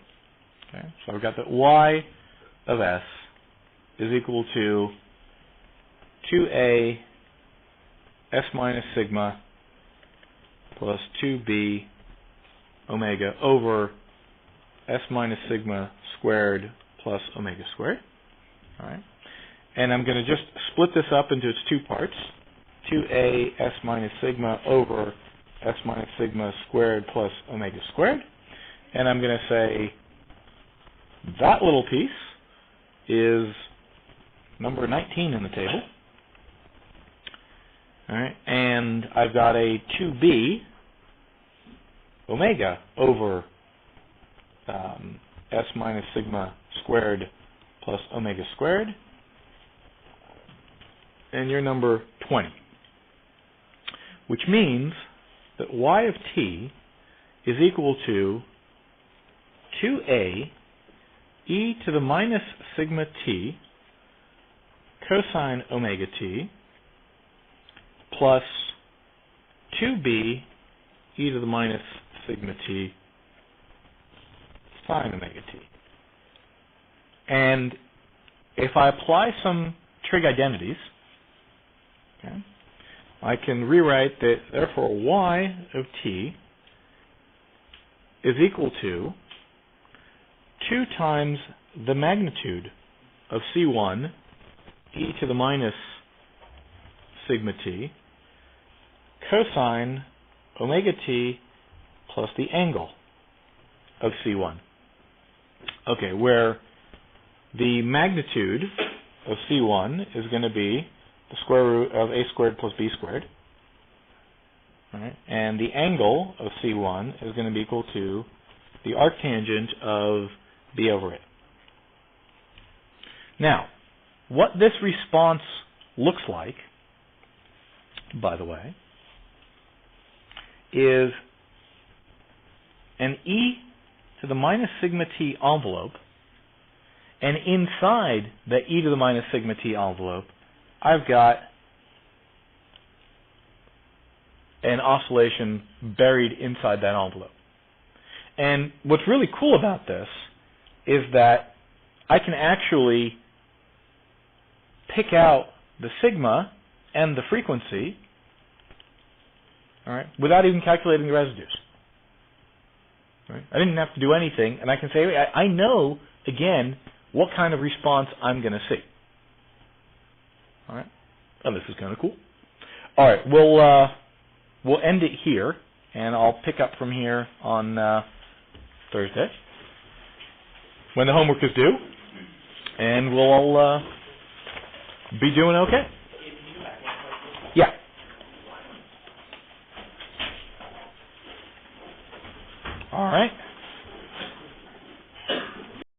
Okay. So I've got that y of s is equal to 2a s minus sigma plus 2b omega over s minus sigma squared plus omega squared. All right. And I'm going to just split this up into its two parts. 2a s minus sigma over s minus sigma squared plus omega squared. And I'm going to say that little piece is number 19 in the table. All right. And I've got a 2b omega over s minus sigma squared plus omega squared, and you're number 20, which means that y of t is equal to 2a e to the minus sigma t cosine omega t plus 2b e to the minus sigma t sine omega t. And if I apply some trig identities, okay, I can rewrite that therefore y of t is equal to 2 times the magnitude of C1 e to the minus sigma t cosine omega t plus the angle of C1. Okay, where the magnitude of C1 is going to be the square root of a squared plus b squared. All right, and the angle of C1 is going to be equal to the arctangent of b over a. Now, what this response looks like, by the way, is an e to the minus sigma t envelope And inside the e to the minus sigma t envelope, I've got an oscillation buried inside that envelope. And what's really cool about this is that I can actually pick out the sigma and the frequency, all right, without even calculating the residues. Right? I didn't have to do anything, and I can say, I know, again, what kind of response I'm going to see. All right? Oh, this is kind of cool. All right, we'll end it here, and I'll pick up from here on Thursday when the homework is due, and we'll all be doing okay.